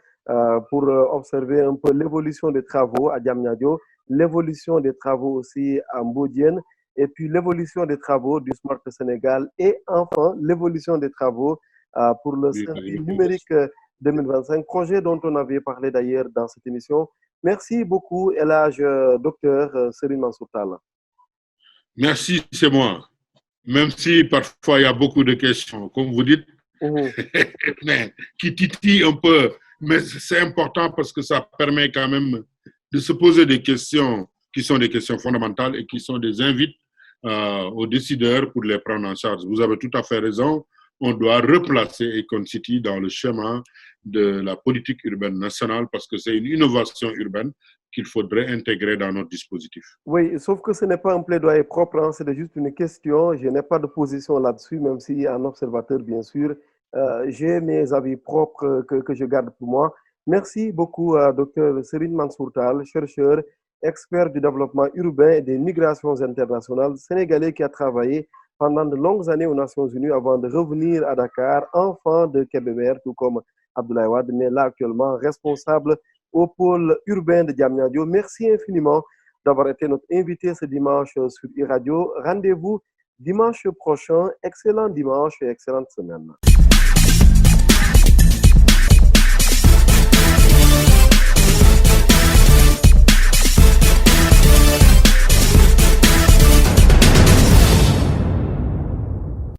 pour observer un peu l'évolution des travaux à Diamniadio, l'évolution des travaux aussi à Mbodiène, et puis l'évolution des travaux du Smart Sénégal et enfin l'évolution des travaux pour le service numérique 2025, projet dont on avait parlé d'ailleurs dans cette émission. Merci beaucoup, Elhadj docteur Serigne Mansour Tall. Merci, c'est moi. Même si parfois il y a beaucoup de questions, comme vous dites, mais qui titillent un peu. Mais c'est important parce que ça permet quand même de se poser des questions qui sont des questions fondamentales et qui sont des invites aux décideurs pour les prendre en charge. Vous avez tout à fait raison. On doit replacer Econ City dans le schéma de la politique urbaine nationale parce que c'est une innovation urbaine qu'il faudrait intégrer dans notre dispositif. Oui, sauf que ce n'est pas un plaidoyer propre, hein, c'est juste une question. Je n'ai pas de position là-dessus, même si un observateur, bien sûr, j'ai mes avis propres que je garde pour moi. Merci beaucoup à Dr Serigne Mansour Tall, chercheur, expert du développement urbain et des migrations internationales, sénégalais qui a travaillé pendant de longues années aux Nations Unies avant de revenir à Dakar, enfant de Kébémer, tout comme Abdoulaye Wade, mais là actuellement responsable au pôle urbain de Diamniadio. Merci infiniment d'avoir été notre invité ce dimanche sur iRadio. Rendez-vous dimanche prochain. Excellent dimanche et excellente semaine.